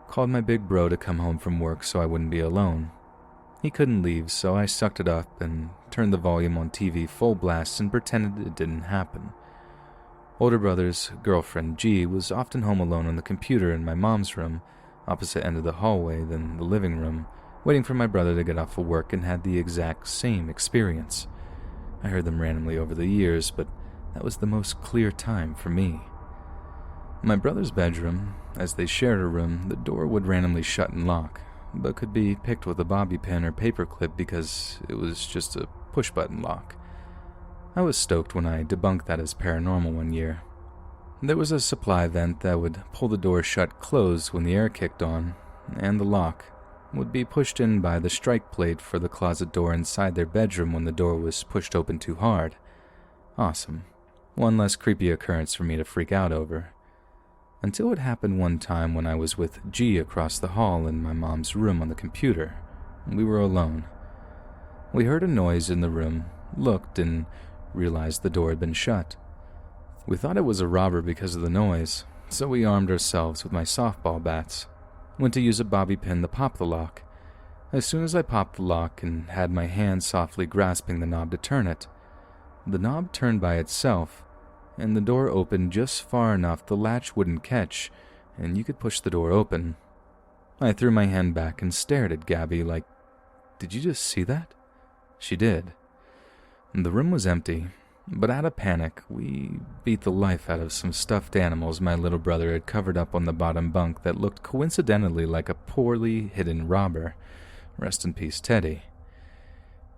Called my big bro to come home from work so I wouldn't be alone. He couldn't leave, so I sucked it up and turned the volume on TV full blast and pretended it didn't happen. Older brother's girlfriend, G, was often home alone on the computer in my mom's room, opposite end of the hallway than the living room, waiting for my brother to get off of work, and had the exact same experience. I heard them randomly over the years, but that was the most clear time for me. My brother's bedroom, as they shared a room, the door would randomly shut and lock, but could be picked with a bobby pin or paperclip because it was just a push-button lock. I was stoked when I debunked that as paranormal one year. There was a supply vent that would pull the door shut closed when the air kicked on, and the lock would be pushed in by the strike plate for the closet door inside their bedroom when the door was pushed open too hard. Awesome. One less creepy occurrence for me to freak out over. Until it happened one time when I was with G across the hall in my mom's room on the computer. We were alone. We heard a noise in the room, looked, and realized the door had been shut. We thought it was a robber because of the noise, so we armed ourselves with my softball bats. Went to use a bobby pin to pop the lock. As soon as I popped the lock and had my hand softly grasping the knob to turn it, the knob turned by itself, and the door opened just far enough the latch wouldn't catch, and you could push the door open. I threw my hand back and stared at Gabby like, "Did you just see that?" She did. The room was empty, but out of panic, we beat the life out of some stuffed animals my little brother had covered up on the bottom bunk that looked coincidentally like a poorly hidden robber. Rest in peace, Teddy.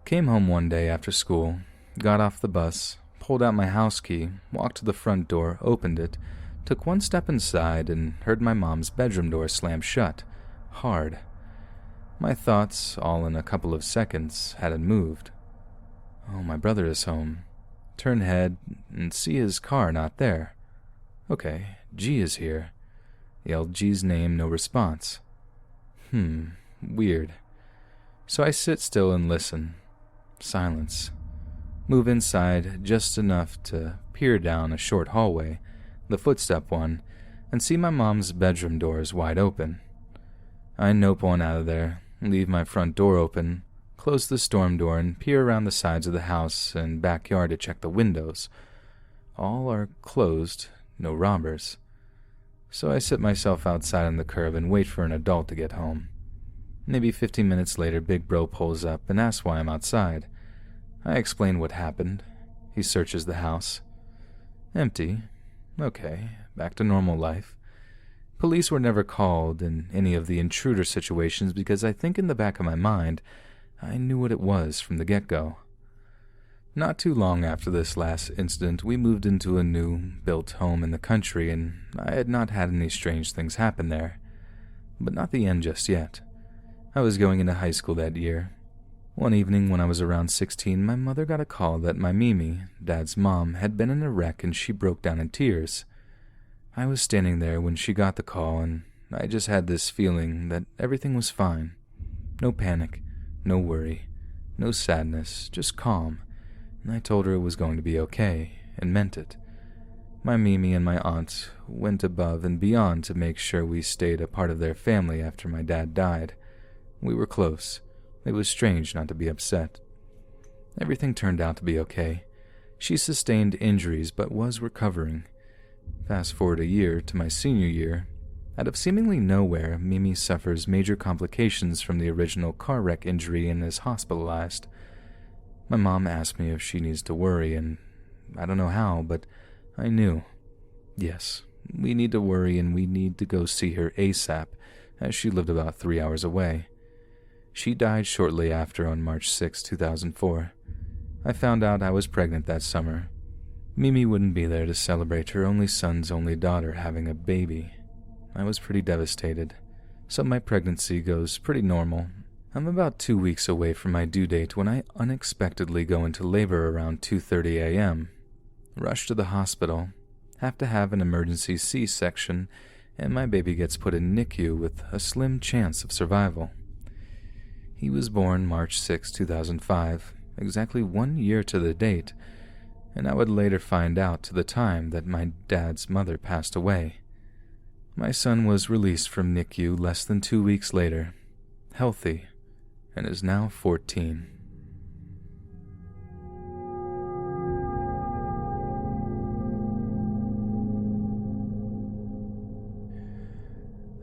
Came home one day after school, got off the bus, pulled out my house key, walked to the front door, opened it, took one step inside, and heard my mom's bedroom door slam shut. hard. My thoughts, all in a couple of seconds, hadn't moved. Oh, my brother is home. Turn head and see his car not there. Okay, G is here. Yelled G's name, no response. Weird. So I sit still and listen. Silence. Move inside just enough to peer down a short hallway, the footstep one, and see my mom's bedroom doors wide open. I nope on out of there, leave my front door open, close the storm door, and peer around the sides of the house and backyard to check the windows. All are closed, no robbers. So I sit myself outside on the curb and wait for an adult to get home. Maybe 15 minutes later, Big Bro pulls up and asks why I'm outside. I explain what happened. He searches the house. Empty. Okay, back to normal life. Police were never called in any of the intruder situations because I think in the back of my mind, I knew what it was from the get-go. Not too long after this last incident, we moved into a new, built home in the country, and I had not had any strange things happen there. But not the end just yet. I was going into high school that year. One evening when I was around 16, my mother got a call that my Mimi, Dad's mom, had been in a wreck and she broke down in tears. I was standing there when she got the call, and I just had this feeling that everything was fine. No panic, no worry, no sadness, just calm. And I told her it was going to be okay, and meant it. My Mimi and my aunt went above and beyond to make sure we stayed a part of their family after my dad died. We were close. It was strange not to be upset. Everything turned out to be okay. She sustained injuries but was recovering. Fast forward a year to my senior year. Out of seemingly nowhere, Mimi suffers major complications from the original car wreck injury and is hospitalized. My mom asked me if she needs to worry, and I don't know how, but I knew. Yes, we need to worry and we need to go see her ASAP, as she lived about 3 hours away. She died shortly after on March 6, 2004. I found out I was pregnant that summer. Mimi wouldn't be there to celebrate her only son's only daughter having a baby. I was pretty devastated. So my pregnancy goes pretty normal. I'm about 2 weeks away from my due date when I unexpectedly go into labor around 2:30 a.m. Rush to the hospital, have to have an emergency C-section, and my baby gets put in NICU with a slim chance of survival. He was born March 6, 2005, exactly 1 year to the date, and I would later find out to the time that my dad's mother passed away. My son was released from NICU less than 2 weeks later, healthy, and is now 14.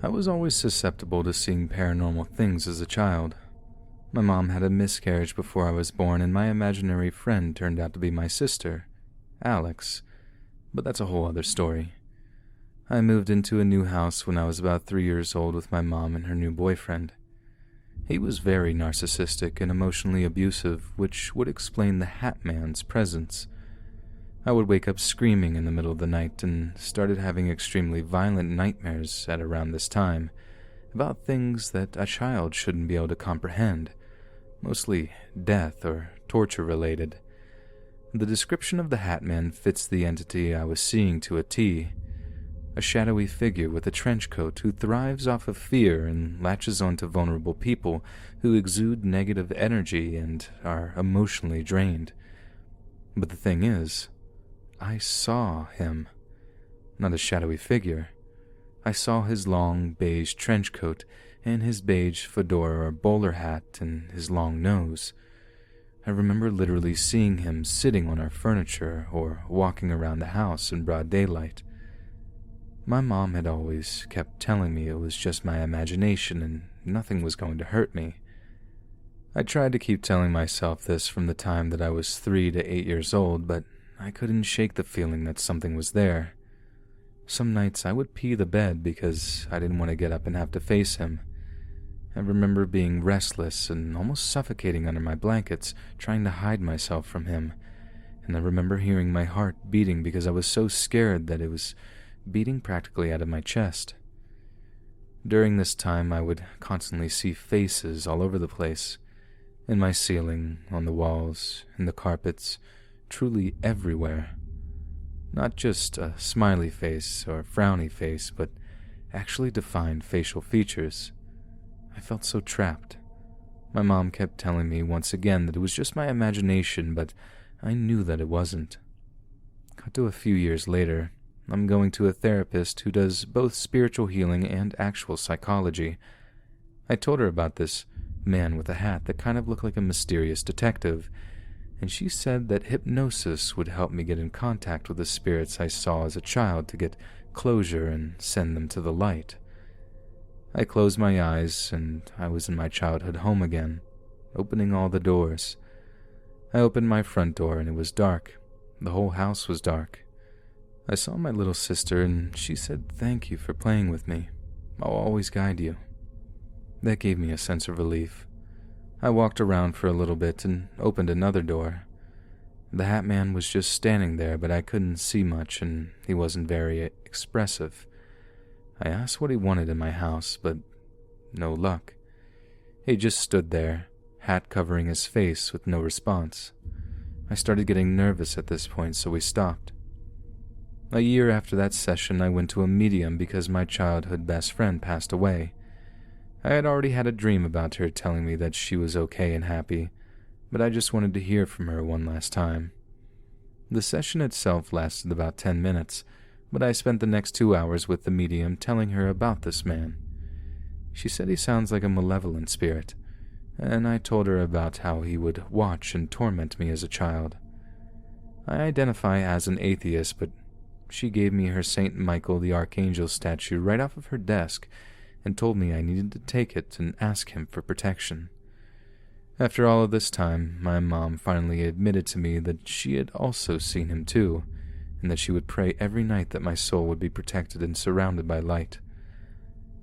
I was always susceptible to seeing paranormal things as a child. My mom had a miscarriage before I was born, and my imaginary friend turned out to be my sister, Alex, but that's a whole other story. I moved into a new house when I was about 3 years old with my mom and her new boyfriend. He was very narcissistic and emotionally abusive, which would explain the Hat Man's presence. I would wake up screaming in the middle of the night and started having extremely violent nightmares at around this time about things that a child shouldn't be able to comprehend, mostly death or torture related. The description of the Hat Man fits the entity I was seeing to a T. A shadowy figure with a trench coat who thrives off of fear and latches onto vulnerable people who exude negative energy and are emotionally drained. But the thing is, I saw him. Not a shadowy figure. I saw his long beige trench coat and his beige fedora or bowler hat and his long nose. I remember literally seeing him sitting on our furniture or walking around the house in broad daylight. My mom had always kept telling me it was just my imagination and nothing was going to hurt me. I tried to keep telling myself this from the time that I was 3 to 8 years old, but I couldn't shake the feeling that something was there. Some nights I would pee the bed because I didn't want to get up and have to face him. I remember being restless and almost suffocating under my blankets, trying to hide myself from him, and I remember hearing my heart beating because I was so scared that it was beating practically out of my chest. During this time, I would constantly see faces all over the place, in my ceiling, on the walls, in the carpets, truly everywhere. Not just a smiley face or frowny face, but actually defined facial features. I felt so trapped. My mom kept telling me once again that it was just my imagination, but I knew that it wasn't. Cut to a few years later, I'm going to a therapist who does both spiritual healing and actual psychology. I told her about this man with a hat that kind of looked like a mysterious detective, and she said that hypnosis would help me get in contact with the spirits I saw as a child to get closure and send them to the light. I closed my eyes, and I was in my childhood home again, opening all the doors. I opened my front door, and it was dark. The whole house was dark. I saw my little sister, and she said, "Thank you for playing with me. I'll always guide you." That gave me a sense of relief. I walked around for a little bit and opened another door. The Hat Man was just standing there, but I couldn't see much, and he wasn't very expressive. I asked what he wanted in my house, but no luck. He just stood there, hat covering his face, with no response. I started getting nervous at this point, so we stopped. A year after that session, I went to a medium because my childhood best friend passed away. I had already had a dream about her telling me that she was okay and happy, but I just wanted to hear from her one last time. The session itself lasted about 10 minutes, but I spent the next 2 hours with the medium telling her about this man. She said he sounds like a malevolent spirit, and I told her about how he would watch and torment me as a child. I identify as an atheist, but she gave me her St. Michael the Archangel statue right off of her desk and told me I needed to take it and ask him for protection. After all of this time, my mom finally admitted to me that she had also seen him too, and that she would pray every night that my soul would be protected and surrounded by light.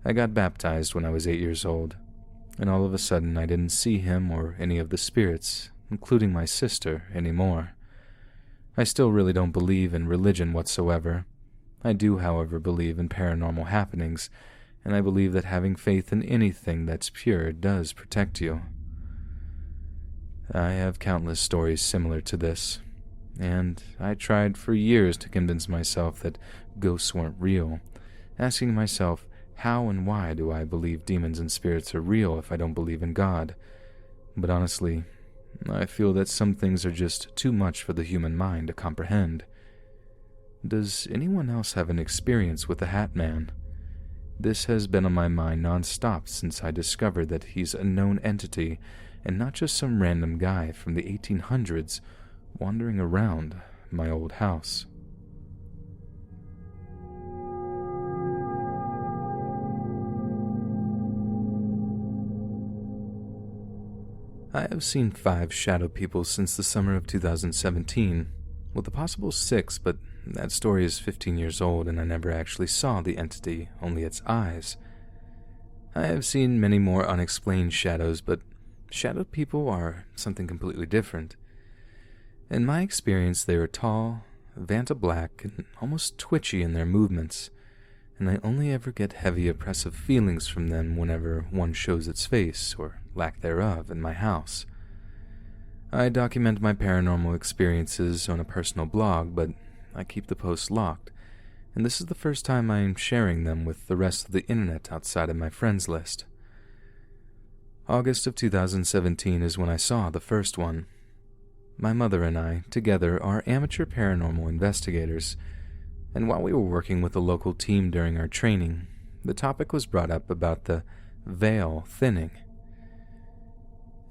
I got baptized when I was 8 years old, and all of a sudden I didn't see him or any of the spirits, including my sister, anymore. I still really don't believe in religion whatsoever. I do, however, believe in paranormal happenings, and I believe that having faith in anything that's pure does protect you. I have countless stories similar to this, and I tried for years to convince myself that ghosts weren't real, asking myself, how and why do I believe demons and spirits are real if I don't believe in God? But honestly, I feel that some things are just too much for the human mind to comprehend. Does anyone else have an experience with the Hat Man? This has been on my mind non-stop since I discovered that he's a known entity and not just some random guy from the 1800s wandering around my old house. I have seen 5 shadow people since the summer of 2017, with a possible 6, but that story is 15 years old and I never actually saw the entity, only its eyes. I have seen many more unexplained shadows, but shadow people are something completely different. In my experience, they are tall, Vanta black, and almost twitchy in their movements, and I only ever get heavy oppressive feelings from them whenever one shows its face, or lack thereof, in my house. I document my paranormal experiences on a personal blog, but I keep the posts locked, and this is the first time I am sharing them with the rest of the internet outside of my friends list. August of 2017 is when I saw the first one. My mother and I, together, are amateur paranormal investigators, and while we were working with a local team during our training, the topic was brought up about the veil thinning.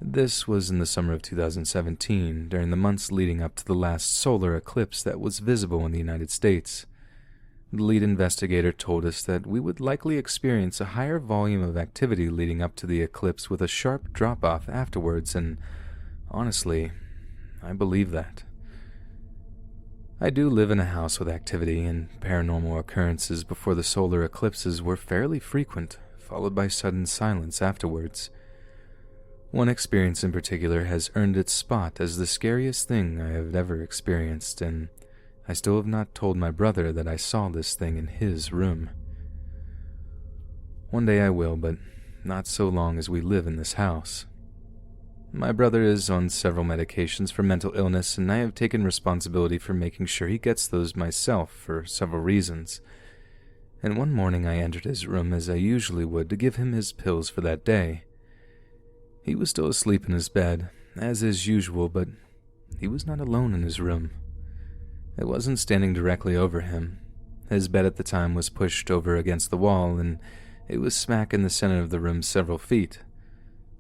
This was in the summer of 2017, during the months leading up to the last solar eclipse that was visible in the United States. The lead investigator told us that we would likely experience a higher volume of activity leading up to the eclipse with a sharp drop-off afterwards, and honestly, I believe that. I do live in a house with activity, and paranormal occurrences before the solar eclipses were fairly frequent, followed by sudden silence afterwards. One experience in particular has earned its spot as the scariest thing I have ever experienced, and I still have not told my brother that I saw this thing in his room. One day I will, but not so long as we live in this house. My brother is on several medications for mental illness, and I have taken responsibility for making sure he gets those myself for several reasons. And one morning I entered his room as I usually would to give him his pills for that day. He was still asleep in his bed, as is usual, but he was not alone in his room. It wasn't standing directly over him. His bed at the time was pushed over against the wall, and it was smack in the center of the room several feet.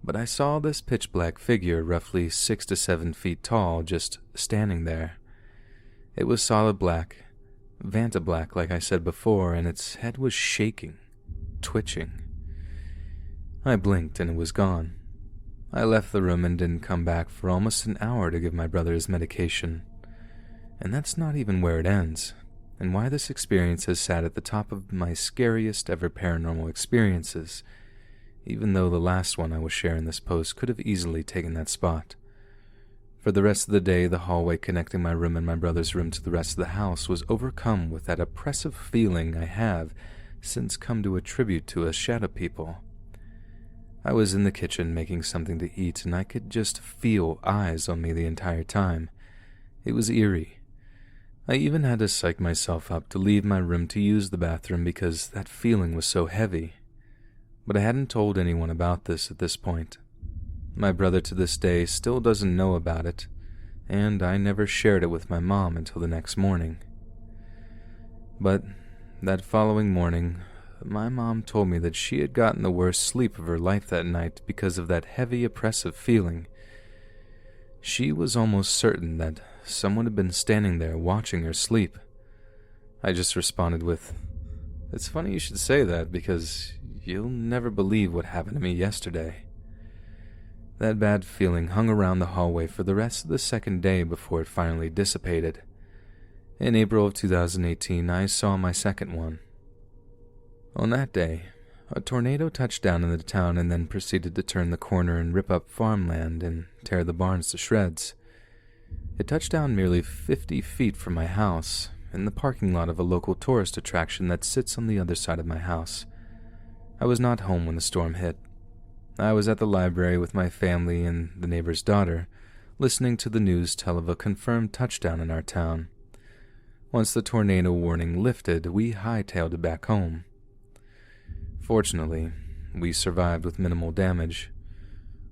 But I saw this pitch-black figure, roughly 6 to 7 feet tall, just standing there. It was solid black, Vanta black like I said before, and its head was shaking, twitching. I blinked and it was gone. I left the room and didn't come back for almost an hour to give my brother his medication. And that's not even where it ends, and why this experience has sat at the top of my scariest ever paranormal experiences, even though the last one I will share in this post could have easily taken that spot. For the rest of the day, the hallway connecting my room and my brother's room to the rest of the house was overcome with that oppressive feeling I have since come to attribute to us shadow people. I was in the kitchen making something to eat, and I could just feel eyes on me the entire time. It was eerie. I even had to psych myself up to leave my room to use the bathroom because that feeling was so heavy. But I hadn't told anyone about this at this point. My brother to this day still doesn't know about it, and I never shared it with my mom until the next morning. But that following morning, my mom told me that she had gotten the worst sleep of her life that night because of that heavy, oppressive feeling. She was almost certain that someone had been standing there watching her sleep. I just responded with, "It's funny you should say that because you'll never believe what happened to me yesterday." That bad feeling hung around the hallway for the rest of the second day before it finally dissipated. In April of 2018, I saw my second one. On that day, a tornado touched down in the town and then proceeded to turn the corner and rip up farmland and tear the barns to shreds. It touched down merely 50 feet from my house, in the parking lot of a local tourist attraction that sits on the other side of my house. I was not home when the storm hit. I was at the library with my family and the neighbor's daughter, listening to the news tell of a confirmed touchdown in our town. Once the tornado warning lifted, we hightailed it back home. Fortunately, we survived with minimal damage.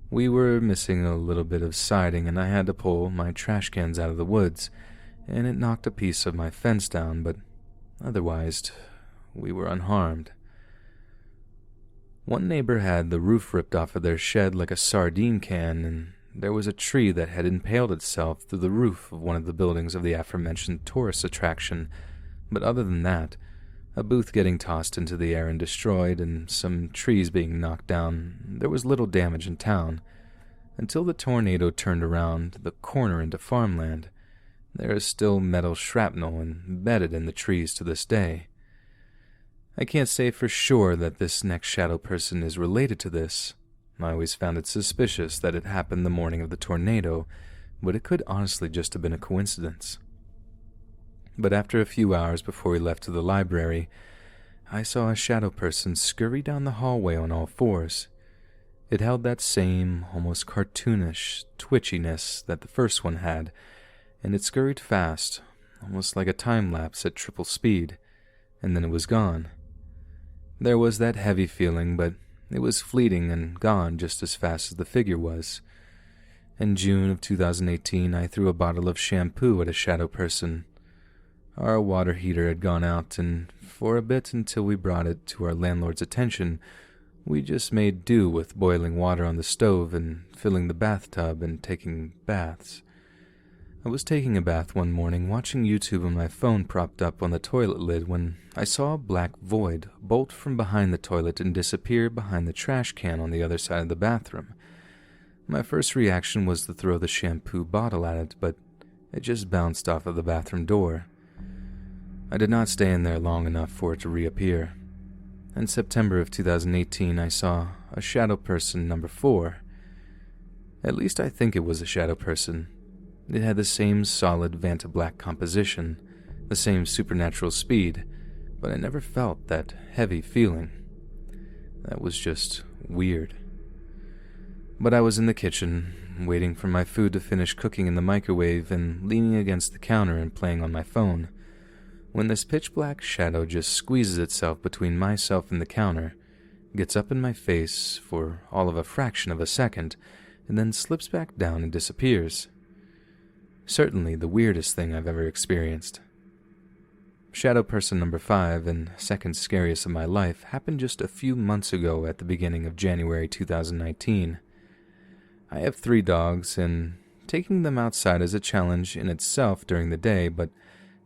We were missing a little bit of siding, and I had to pull my trash cans out of the woods, and it knocked a piece of my fence down, but otherwise, we were unharmed. One neighbor had the roof ripped off of their shed like a sardine can, and there was a tree that had impaled itself through the roof of one of the buildings of the aforementioned tourist attraction, but other than that, a booth getting tossed into the air and destroyed, and some trees being knocked down, there was little damage in town. Until the tornado turned around the corner into farmland, there is still metal shrapnel embedded in the trees to this day. I can't say for sure that this next shadow person is related to this. I always found it suspicious that it happened the morning of the tornado, but it could honestly just have been a coincidence. But after a few hours before we left to the library, I saw a shadow person scurry down the hallway on all fours. It held that same, almost cartoonish twitchiness that the first one had, and it scurried fast, almost like a time-lapse at triple speed, and then it was gone. There was that heavy feeling, but it was fleeting and gone just as fast as the figure was. In June of 2018, I threw a bottle of shampoo at a shadow person. Our water heater had gone out, and for a bit until we brought it to our landlord's attention, we just made do with boiling water on the stove and filling the bathtub and taking baths. I was taking a bath one morning watching YouTube on my phone propped up on the toilet lid when I saw a black void bolt from behind the toilet and disappear behind the trash can on the other side of the bathroom. My first reaction was to throw the shampoo bottle at it, but it just bounced off of the bathroom door. I did not stay in there long enough for it to reappear. In September of 2018, I saw a shadow person number 4. At least I think it was a shadow person. It had the same solid Vanta black composition, the same supernatural speed, but I never felt that heavy feeling. That was just weird. But I was in the kitchen, waiting for my food to finish cooking in the microwave and leaning against the counter and playing on my phone, when this pitch-black shadow just squeezes itself between myself and the counter, gets up in my face for all of a fraction of a second, and then slips back down and disappears. Certainly the weirdest thing I've ever experienced. Shadow person number 5, and second scariest of my life, happened just a few months ago at the beginning of January 2019. I have 3 dogs, and taking them outside is a challenge in itself during the day, but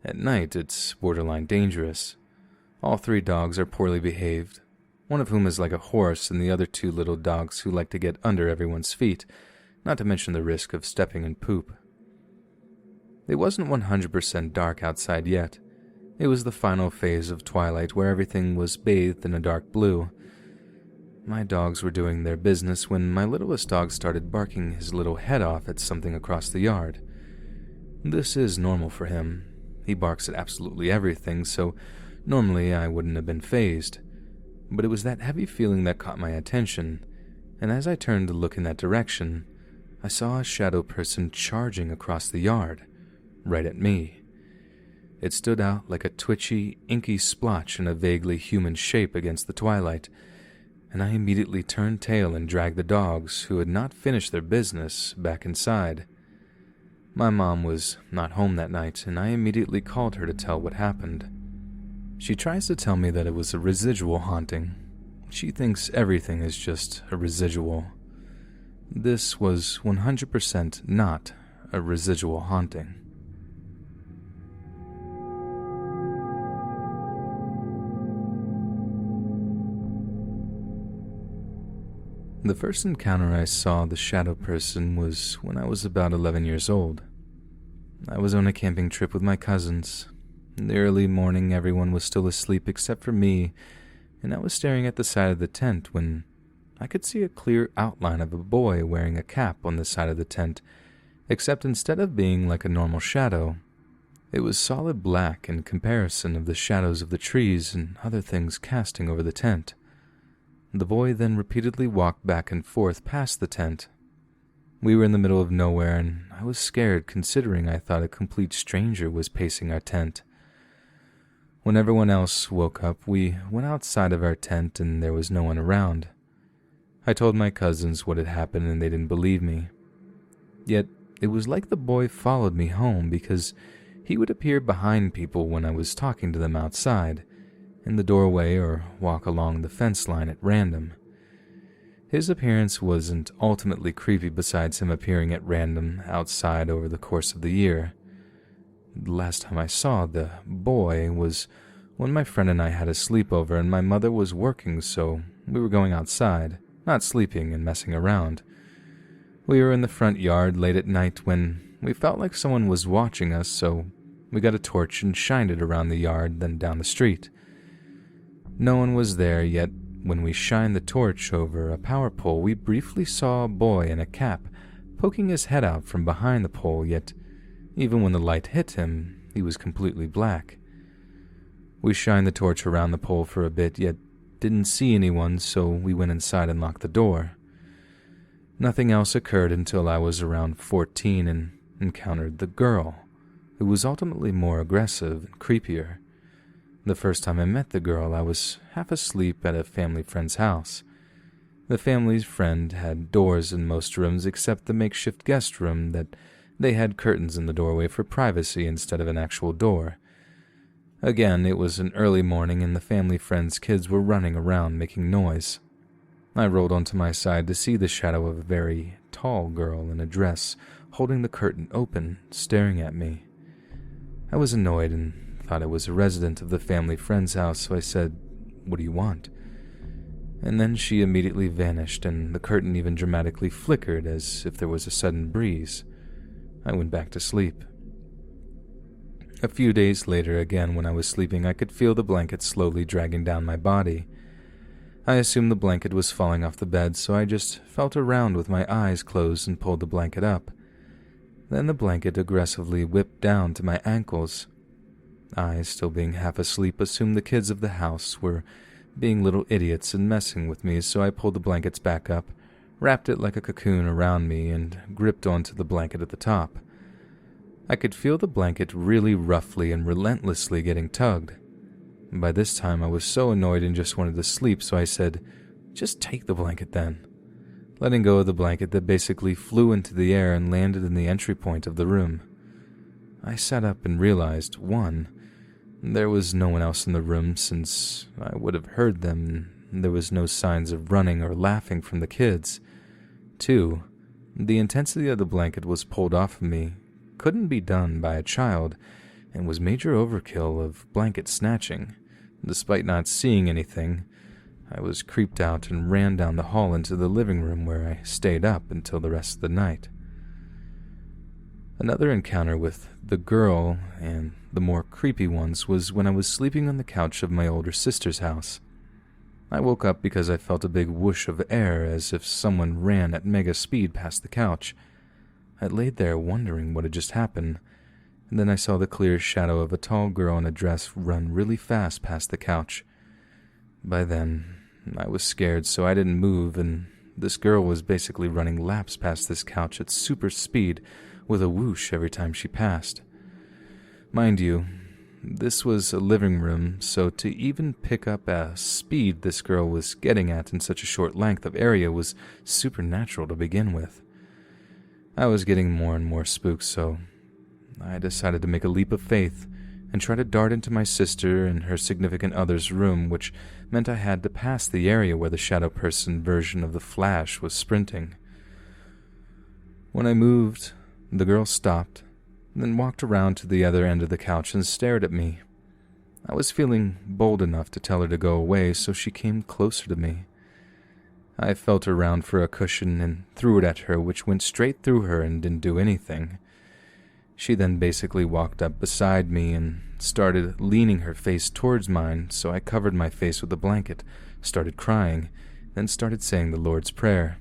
at night it's borderline dangerous. All 3 dogs are poorly behaved, one of whom is like a horse, and the other 2 little dogs who like to get under everyone's feet, not to mention the risk of stepping in poop. It wasn't 100% dark outside yet. It was the final phase of twilight where everything was bathed in a dark blue. My dogs were doing their business when my littlest dog started barking his little head off at something across the yard. This is normal for him. He barks at absolutely everything, so normally I wouldn't have been fazed. But it was that heavy feeling that caught my attention, and as I turned to look in that direction, I saw a shadow person charging across the yard, right at me. It stood out like a twitchy, inky splotch in a vaguely human shape against the twilight, and I immediately turned tail and dragged the dogs, who had not finished their business, back inside. My mom was not home that night, and I immediately called her to tell what happened. She tries to tell me that it was a residual haunting. She thinks everything is just a residual. This was 100% not a residual haunting. The first encounter I saw the shadow person was when I was about 11 years old. I was on a camping trip with my cousins. In the early morning, everyone was still asleep except for me, and I was staring at the side of the tent when I could see a clear outline of a boy wearing a cap on the side of the tent, except instead of being like a normal shadow, it was solid black in comparison of the shadows of the trees and other things casting over the tent. The boy then repeatedly walked back and forth past the tent. We were in the middle of nowhere, and I was scared considering I thought a complete stranger was pacing our tent. When everyone else woke up, we went outside of our tent and there was no one around. I told my cousins what had happened and they didn't believe me. Yet it was like the boy followed me home because he would appear behind people when I was talking to them outside, in the doorway, or walk along the fence line at random. His appearance wasn't ultimately creepy besides him appearing at random outside over the course of the year. The last time I saw the boy was when my friend and I had a sleepover and my mother was working, so we were going outside, not sleeping and messing around. We were in the front yard late at night when we felt like someone was watching us, so we got a torch and shined it around the yard, then down the street. No one was there, yet when we shined the torch over a power pole, we briefly saw a boy in a cap poking his head out from behind the pole, yet even when the light hit him, he was completely black. We shined the torch around the pole for a bit, yet didn't see anyone, so we went inside and locked the door. Nothing else occurred until I was around 14 and encountered the girl, who was ultimately more aggressive and creepier. The first time I met the girl, I was half asleep at a family friend's house. The family's friend had doors in most rooms except the makeshift guest room that they had curtains in the doorway for privacy instead of an actual door. Again, it was an early morning and the family friend's kids were running around making noise. I rolled onto my side to see the shadow of a very tall girl in a dress holding the curtain open, staring at me. I was annoyed and thought I was a resident of the family friend's house, so I said, "What do you want?" And then she immediately vanished, and the curtain even dramatically flickered as if there was a sudden breeze. I went back to sleep. A few days later, again when I was sleeping, I could feel the blanket slowly dragging down my body. I assumed the blanket was falling off the bed, so I just felt around with my eyes closed and pulled the blanket up. Then the blanket aggressively whipped down to my ankles. I, still being half asleep, assumed the kids of the house were being little idiots and messing with me, so I pulled the blankets back up, wrapped it like a cocoon around me, and gripped onto the blanket at the top. I could feel the blanket really roughly and relentlessly getting tugged. By this time, I was so annoyed and just wanted to sleep, so I said, "Just take the blanket then," letting go of the blanket that basically flew into the air and landed in the entry point of the room. I sat up and realized, 1, there was no one else in the room since I would have heard them, and there was no signs of running or laughing from the kids. 2, the intensity of the blanket was pulled off of me, couldn't be done by a child, and was major overkill of blanket snatching. Despite not seeing anything, I was creeped out and ran down the hall into the living room where I stayed up until the rest of the night. Another encounter with the girl, and the more creepy ones, was when I was sleeping on the couch of my older sister's house. I woke up because I felt a big whoosh of air as if someone ran at mega speed past the couch. I laid there wondering what had just happened, and then I saw the clear shadow of a tall girl in a dress run really fast past the couch. By then, I was scared, so I didn't move, and this girl was basically running laps past this couch at super speed with a whoosh every time she passed. Mind you, this was a living room, so to even pick up a speed this girl was getting at in such a short length of area was supernatural to begin with. I was getting more and more spooked, so I decided to make a leap of faith and try to dart into my sister and her significant other's room, which meant I had to pass the area where the shadow person version of the Flash was sprinting. When I moved, the girl stopped, then walked around to the other end of the couch and stared at me. I was feeling bold enough to tell her to go away, so she came closer to me. I felt around for a cushion and threw it at her, which went straight through her and didn't do anything. She then basically walked up beside me and started leaning her face towards mine, so I covered my face with a blanket, started crying, then started saying the Lord's Prayer.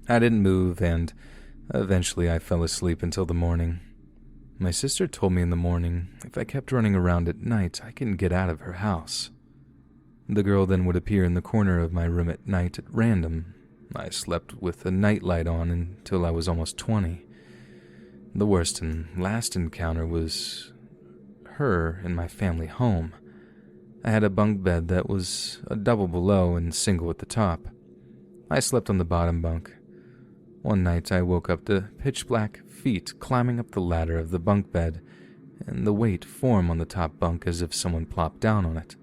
I didn't move, and eventually I fell asleep until the morning. My sister told me in the morning if I kept running around at night, I couldn't get out of her house. The girl then would appear in the corner of my room at night at random. I slept with a nightlight on until I was almost 20. The worst and last encounter was her in my family home. I had a bunk bed that was a double below and single at the top. I slept on the bottom bunk. One night I woke up to pitch-black feet climbing up the ladder of the bunk bed, and the weight form on the top bunk as if someone plopped down on it.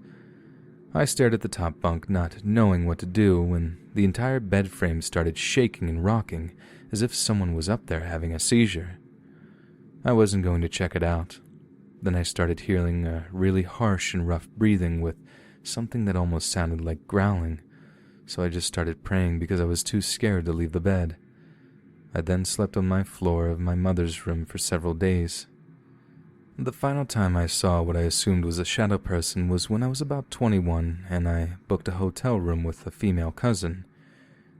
I stared at the top bunk, not knowing what to do, when the entire bed frame started shaking and rocking, as if someone was up there having a seizure. I wasn't going to check it out. Then I started hearing a really harsh and rough breathing with something that almost sounded like growling, so I just started praying because I was too scared to leave the bed. I then slept on my floor of my mother's room for several days. The final time I saw what I assumed was a shadow person was when I was about 21 and I booked a hotel room with a female cousin.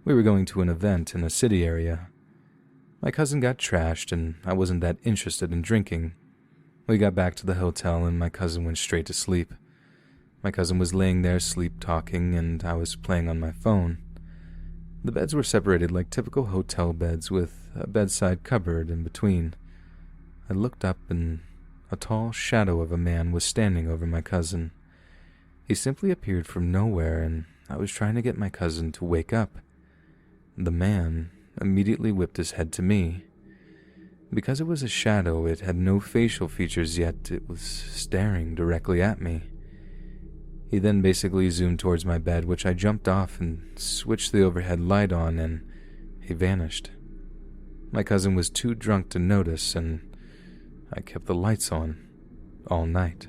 We were going to an event in a city area. My cousin got trashed and I wasn't that interested in drinking. We got back to the hotel and my cousin went straight to sleep. My cousin was laying there sleep-talking and I was playing on my phone. The beds were separated like typical hotel beds with a bedside cupboard in between. I looked up and a tall shadow of a man was standing over my cousin. He simply appeared from nowhere and I was trying to get my cousin to wake up. The man immediately whipped his head to me. Because it was a shadow, it had no facial features, yet it was staring directly at me. He then basically zoomed towards my bed, which I jumped off and switched the overhead light on, and he vanished. My cousin was too drunk to notice, and I kept the lights on all night.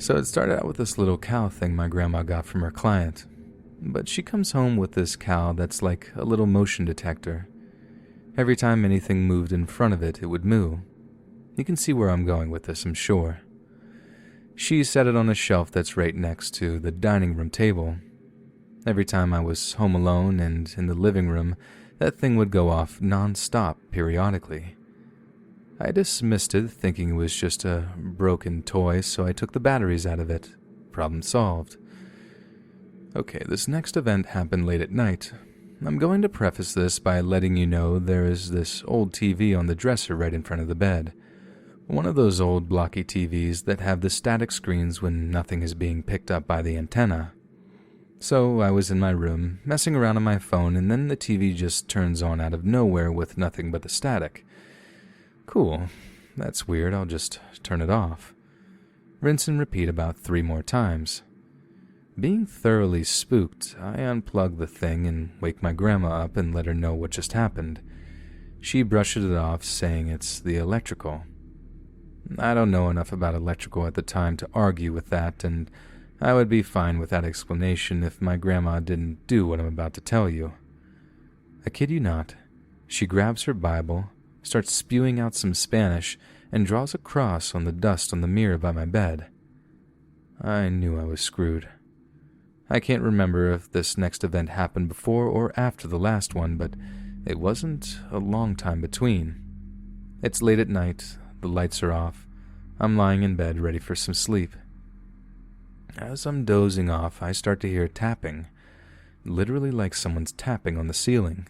So it started out with this little cow thing my grandma got from her client, but she comes home with this cow that's like a little motion detector. Every time anything moved in front of it, it would moo. You can see where I'm going with this, I'm sure. She set it on a shelf that's right next to the dining room table. Every time I was home alone and in the living room, That thing would go off non-stop periodically. I dismissed it, thinking it was just a broken toy, so I took the batteries out of it. Problem solved. Okay, this next event happened late at night. I'm going to preface this by letting you know there is this old TV on the dresser right in front of the bed. One of those old blocky TVs that have the static screens when nothing is being picked up by the antenna. So I was in my room, messing around on my phone, and then the TV just turns on out of nowhere with nothing but the static. Cool, that's weird, I'll just turn it off. Rinse and repeat about 3 more times. Being thoroughly spooked, I unplug the thing and wake my grandma up and let her know what just happened. She brushes it off, saying it's the electrical. I don't know enough about electrical at the time to argue with that, and I would be fine with that explanation if my grandma didn't do what I'm about to tell you. I kid you not, she grabs her Bible, starts spewing out some Spanish, and draws a cross on the dust on the mirror by my bed. I knew I was screwed. I can't remember if this next event happened before or after the last one, but it wasn't a long time between. It's late at night, the lights are off. I'm lying in bed ready for some sleep. As I'm dozing off, I start to hear tapping, literally like someone's tapping on the ceiling.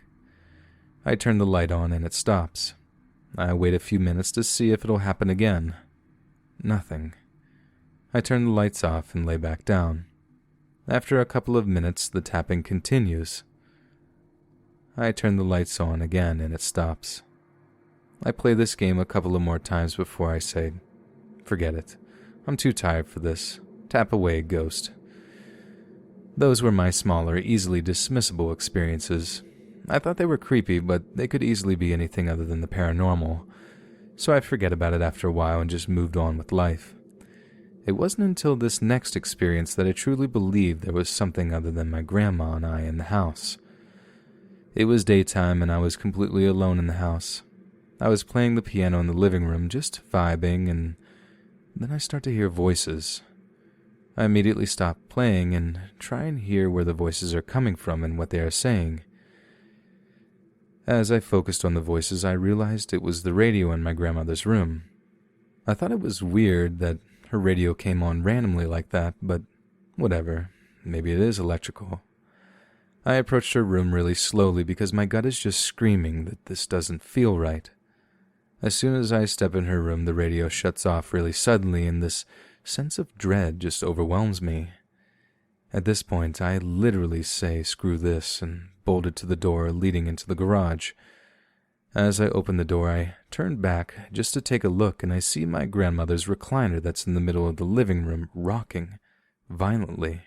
I turn the light on and it stops. I wait a few minutes to see if it'll happen again. Nothing. I turn the lights off and lay back down. After a couple of minutes, the tapping continues. I turn the lights on again and it stops. I play this game a couple of more times before I say, forget it. I'm too tired for this. Tap away, ghost. Those were my smaller, easily dismissible experiences. I thought they were creepy, but they could easily be anything other than the paranormal. So I'd forget about it after a while and just moved on with life. It wasn't until this next experience that I truly believed there was something other than my grandma and I in the house. It was daytime and I was completely alone in the house. I was playing the piano in the living room, just vibing, and then I start to hear voices. I immediately stop playing and try and hear where the voices are coming from and what they are saying. As I focused on the voices, I realized it was the radio in my grandmother's room. I thought it was weird that her radio came on randomly like that, but whatever, maybe it is electrical. I approached her room really slowly because my gut is just screaming that this doesn't feel right. As soon as I step in her room, the radio shuts off really suddenly and this sense of dread just overwhelms me. At this point, I literally say screw this and bolted to the door leading into the garage. As I open the door, I turn back just to take a look, and I see my grandmother's recliner that's in the middle of the living room rocking violently.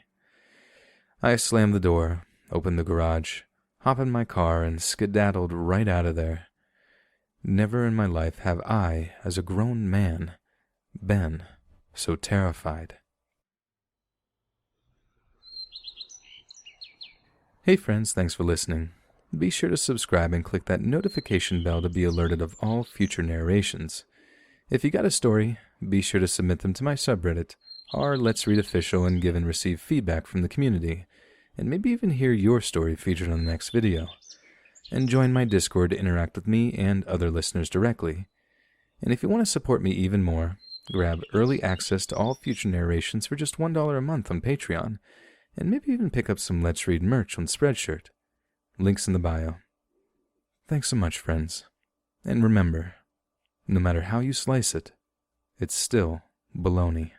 I slam the door, open the garage, hop in my car, and skedaddled right out of there. Never in my life have I, as a grown man, been so terrified. Hey friends, thanks for listening. Be sure to subscribe and click that notification bell to be alerted of all future narrations. If you got a story, be sure to submit them to my subreddit, r Let's Read Official, and give and receive feedback from the community, and maybe even hear your story featured on the next video. And join my Discord to interact with me and other listeners directly. And if you want to support me even more, grab early access to all future narrations for just $1 a month on Patreon, and maybe even pick up some Let's Read merch on Spreadshirt. Links in the bio. Thanks so much, friends. And remember, no matter how you slice it, it's still baloney.